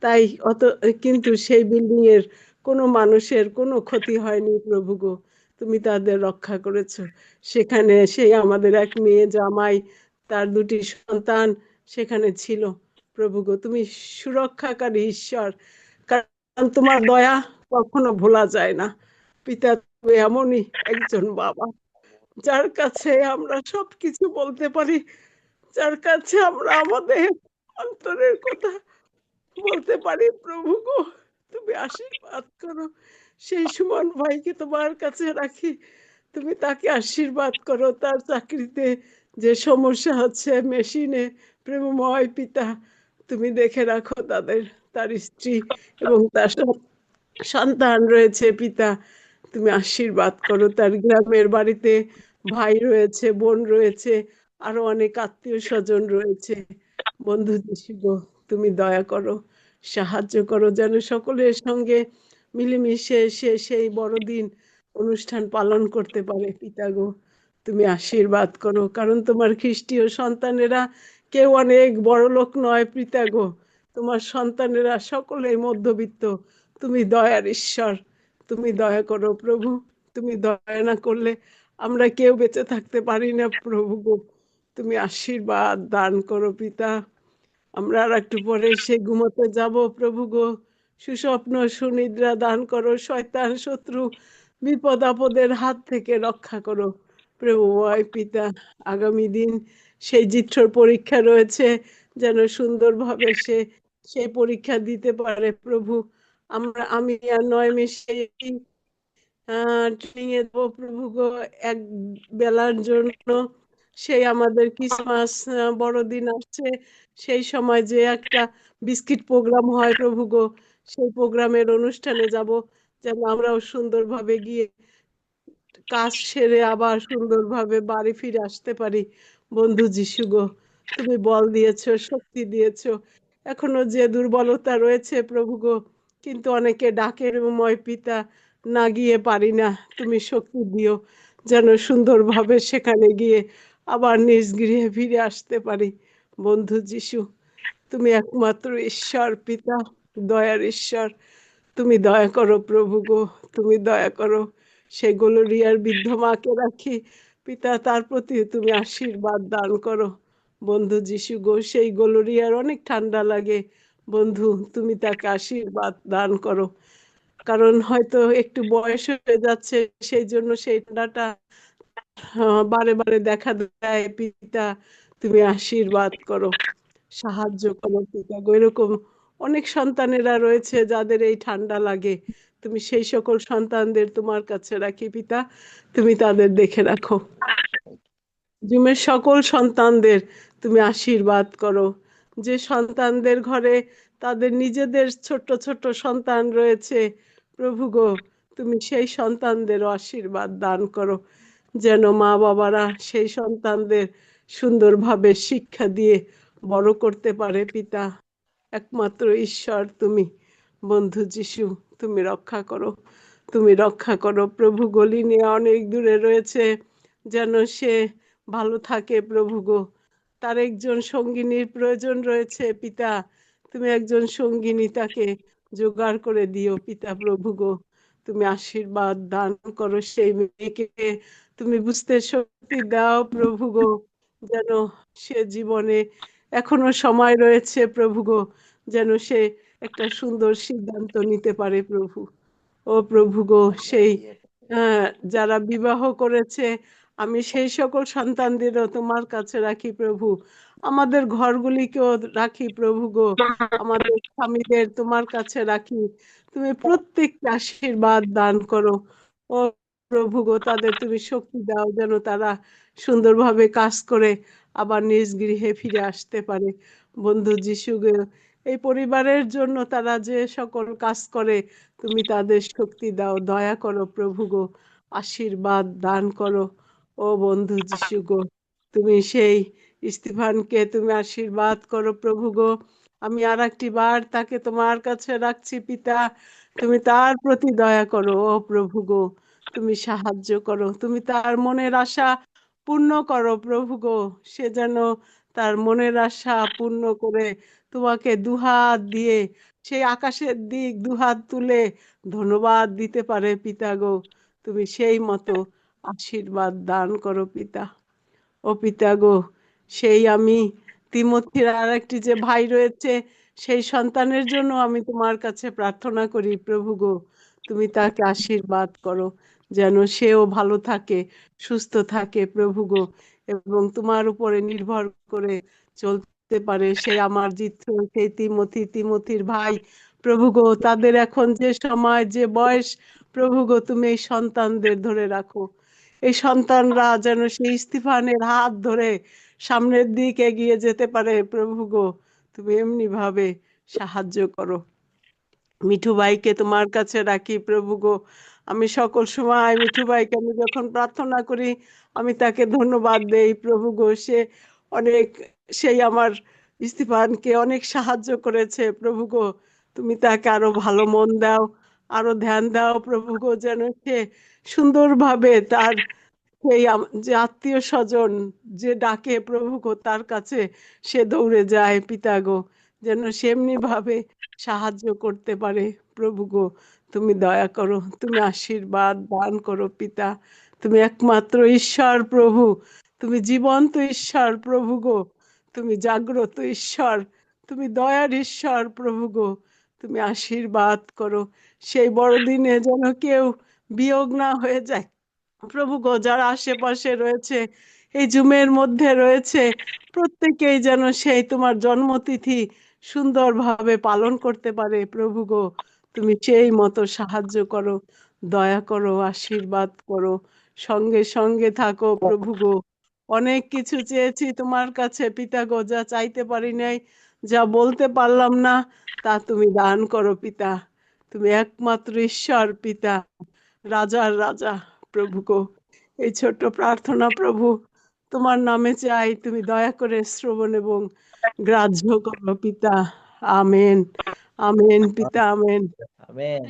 তাই অত, কিন্তু সেই বিল্ডিং এর কোনো মানুষের কোনো ক্ষতি হয়নি প্রভু গো, তুমি তাদের রক্ষা করেছো। সেখানে সেই আমাদের এক মেয়ে জামাই, তার দুটি সন্তান সেখানে ছিল। প্রভু গো, তুমি সুরক্ষাকারী ঈশ্বর, কারণ তোমার দয়া কখনো ভোলা যায় না। পিতা, তুমি এমনই একজন বাবা, যার কাছে আমরা সবকিছু বলতে পারি, যার কাছে আমরা আমাদের অন্তরের কথা বলতে পারি প্রভু গো। তুমি আশীর্বাদ করো। সেই সুমন ভাইকে তোমার কাছে রাখি, তুমি তাকে আশীর্বাদ করো। তার চাকরিতে যে সমস্যা হচ্ছে মেশিনে, প্রেমময় পিতা, তুমি দেখে রাখো তাদের, তার স্ত্রী এবং তার সন্তান রয়েছে পিতা, তুমি আশীর্বাদ করো। তার গ্রামের বাড়িতে ভাই রয়েছে, বোন রয়েছে, আরো অনেক আত্মীয় স্বজন রয়েছে। বন্ধু যিশু গো, তুমি দয়া করো, সাহায্য করো, যেন সকলের সঙ্গে মিলেমিশে সে সেই বড়দিন অনুষ্ঠান পালন করতে পারে পিতা গো। তুমি আশীর্বাদ করো, কারণ তোমার খ্রিস্টীয় সন্তানেরা কেউ অনেক বড় লোক নয় পিতা গো, তোমার সন্তানেরা সকলেই মধ্যবিত্ত। তুমি দয়ার ঈশ্বর, তুমি দয়া করো প্রভু। তুমি দয়া না করলে আমরা কেউ বেঁচে থাকতে পারি না প্রভু গো। তুমি আশীর্বাদ দান করো পিতা। আমরা আর একটু পরে সে ঘুমোতে যাব প্রভু গো। সুস্বপ্ন সুনিদ্রা দান করো, শয়তান শত্রু বিপদ আপদের হাত থেকে রক্ষা করো প্রভুময় পিতা। আগামী দিন সেই জিঠর পরীক্ষা রয়েছে, যেন সুন্দরভাবে সে সেই পরীক্ষা দিতে পারে প্রভু। আমি আর নয় সেই ট্রেনিং এ দেবো প্রভু গো, এক বেলার জন্য। সেই আমাদের ক্রিসমাস বড়দিন আসছে, সেই সময় যে একটা বিস্কিট প্রোগ্রাম হয় প্রভু গো, সেই প্রোগ্রামের অনুষ্ঠানে যাব, যেন আমরাও সুন্দরভাবে গিয়ে কাজ সেরে আবার সুন্দরভাবে বাড়ি ফিরে আসতে পারি। বন্ধু যিশু গো, তুমি বল দিয়েছো, শক্তি দিয়েছো। এখনো যে দুর্বলতা রয়েছে প্রভু গো, কিন্তু অনেকে ডাকের ময় পিতা, না গিয়ে পারি না, তুমি শক্তি দিও, যেন সুন্দরভাবে সেখানে গিয়ে আবার নিজ গৃহে ফিরে আসতে পারি। বন্ধু যিশু, তুমি একমাত্র ঈশ্বর পিতা, দয়ার ঈশ্বর, তুমি দয়া করো প্রভু গো, তুমি দয়া করো। সেগুলো রিয়ার বৃদ্ধ মাকে রাখি পিতা, তার প্রতি তুমি আশীর্বাদ দান করো। বন্ধু যিশু গো, সেই গোলরিয়ার অনেক ঠান্ডা লাগে, বন্ধু তুমি তাকে আশীর্বাদ দান করো। কারণ হয়তো একটু বয়স হয়ে যাচ্ছে, সেই জন্য সেই ঠান্ডাটা বারে বারে দেখা দেয় পিতা, তুমি আশীর্বাদ করো, সাহায্য করো পিতা গো। এরকম অনেক সন্তানেরা রয়েছে যাদের এই ঠান্ডা লাগে, তুমি সেই সকল সন্তানদের তোমার কাছে রাখি পিতা, তুমি তাদের দেখে রাখো। জুমের সকল সন্তানদের তুমি আশীর্বাদ করো। যে সন্তানদের ঘরে তাদের নিজেদের ছোট ছোট সন্তান রয়েছে প্রভু গো, তুমি সেই সন্তানদেরও আশীর্বাদ দান করো, যেন মা বাবারা সেই সন্তানদের সুন্দরভাবে শিক্ষা দিয়ে বড় করতে পারে পিতা। একমাত্র ঈশ্বর তুমি, বন্ধু যিশু, তুমি রক্ষা করো, তুমি রক্ষা করো প্রভু। গলি নিয়ে অনেক দূরে রয়েছে, যেন সে ভালো থাকে প্রভু গো। তার একজন সঙ্গিনীর প্রয়োজন রয়েছে পিতা, তুমি একজন সঙ্গিনী তাকে জোগাড় করে দিও পিতা প্রভু গো। তুমি আশীর্বাদ দান করো সেই মেয়েকে, তুমি বুঝতে শক্তি দাও প্রভু গো, যেন সে জীবনে এখনো সময় রয়েছে প্রভু গো, যেন সে একটা সুন্দর সিদ্ধান্ত নিতে পারে প্রভু। ও প্রভু গো, সেই যারা বিবাহ করেছে, আমি সেই সকল সন্তানদেরও তোমার কাছে রাখি প্রভু। আমাদের ঘরগুলিকেও রাখি প্রভু গো, আমাদের স্বামীদের তোমার কাছে রাখি। তুমি প্রত্যেককে আশীর্বাদ দান করো। ও প্রভু গো, তাদের তুমি শক্তি দাও যেন তারা সুন্দরভাবে কাজ করে আবার নিজ গৃহে ফিরে আসতে পারে। বন্ধু যিশু গো, এই পরিবারের জন্য তারা যে সকল কাজ করে, তুমি তাদের শক্তি দাও, দয়া করো প্রভু গো, আশীর্বাদ দান করো। ও বন্ধু যিশু গো, তুমি সেই স্টিফানকে তুমি আশীর্বাদ করো প্রভু গো। আমি আর একটি বার তাকে তোমার কাছে রাখছি পিতা, তুমি তার প্রতি দয়া করো। ও প্রভু গো, তুমি সাহায্য করো, তুমি তার মনের আশা পূর্ণ করো প্রভু গো। সে যেন তার মনের আশা পূর্ণ করে তোমাকে দুহাত দিয়ে সেই আকাশের দিক দুহাত তুলে ধন্যবাদ দিতে পারে পিতা গো। তুমি সেই মতো আশীর্বাদ দান করো পিতা। ও পিতা গো, সেই আমি তিমথির আর একটি যে ভাই রয়েছে, সেই সন্তানের জন্য আমি তোমার কাছে প্রার্থনা করি প্রভু গো। তুমি তাকে আশীর্বাদ করো, যেন সেও ভালো থাকে, সুস্থ থাকে প্রভু গো, এবং তোমার উপরে নির্ভর করে চলতে পারে। সেই আমার জিত্র, সেই তিমথির ভাই প্রভু গো, তাদের এখন যে সময় যে বয়স প্রভু গো, তুমি এই সন্তানদের ধরে রাখো। এই সন্তানরা যেন সেই স্টিফানের হাত ধরে সামনের দিকে এগিয়ে যেতে পারে প্রভু গো, তুমি এমনি ভাবে সাহায্য করো। মিঠু ভাইকে তোমার কাছে রাখি প্রভু গো। আমি সকল সময় মিঠু ভাইকে আমি যখন প্রার্থনা করি, আমি তাকে ধন্যবাদ দেই প্রভু গো। সে অনেক, সেই আমার স্টিফানকে অনেক সাহায্য করেছে প্রভু গো। তুমি তাকে আরো ভালো মন দাও, আরো ধ্যান দাও প্রভু গো, যেন সে সুন্দরভাবে তার সেই যে আত্মীয় স্বজন যে ডাকে প্রভু গো, তার কাছে সে দৌড়ে যায় পিতা গো, যেন সেমনি ভাবে সাহায্য করতে পারে প্রভু গো। তুমি দয়া করো, তুমি আশীর্বাদ দান করো পিতা। তুমি একমাত্র ঈশ্বর প্রভু, তুমি জীবন্ত ঈশ্বর প্রভু গো, তুমি জাগ্রত ঈশ্বর, তুমি দয়ার ঈশ্বর প্রভু গো। তুমি আশীর্বাদ করো, সেই বড়দিনে যেন কেউ বিয়োগ না হয়ে যায় প্রভু গো। যারা আশেপাশে রয়েছে, এই জুমের মধ্যে রয়েছে, প্রত্যেকেই যেন সেই তোমার জন্মতিথি সুন্দরভাবে পালন করতে পারে প্রভু গো। তুমি সেই মতো সাহায্য করো, দয়া করো, আশীর্বাদ করো, সঙ্গে সঙ্গে থাকো প্রভু গো। অনেক কিছু চেয়েছি তোমার কাছে পিতা গো, যা চাইতে পারি নাই, যা বলতে পারলাম না, তা তুমি দান করো পিতা। তুমি একমাত্র ঈশ্বর পিতা, রাজার রাজা প্রভু গো। এই ছোট্ট প্রার্থনা প্রভু তোমার নামে চাই, তুমি দয়া করে শ্রবণ এবং গ্রাহ্য করো পিতা। আমেন, আমেন পিতা, আমেন। আমেন।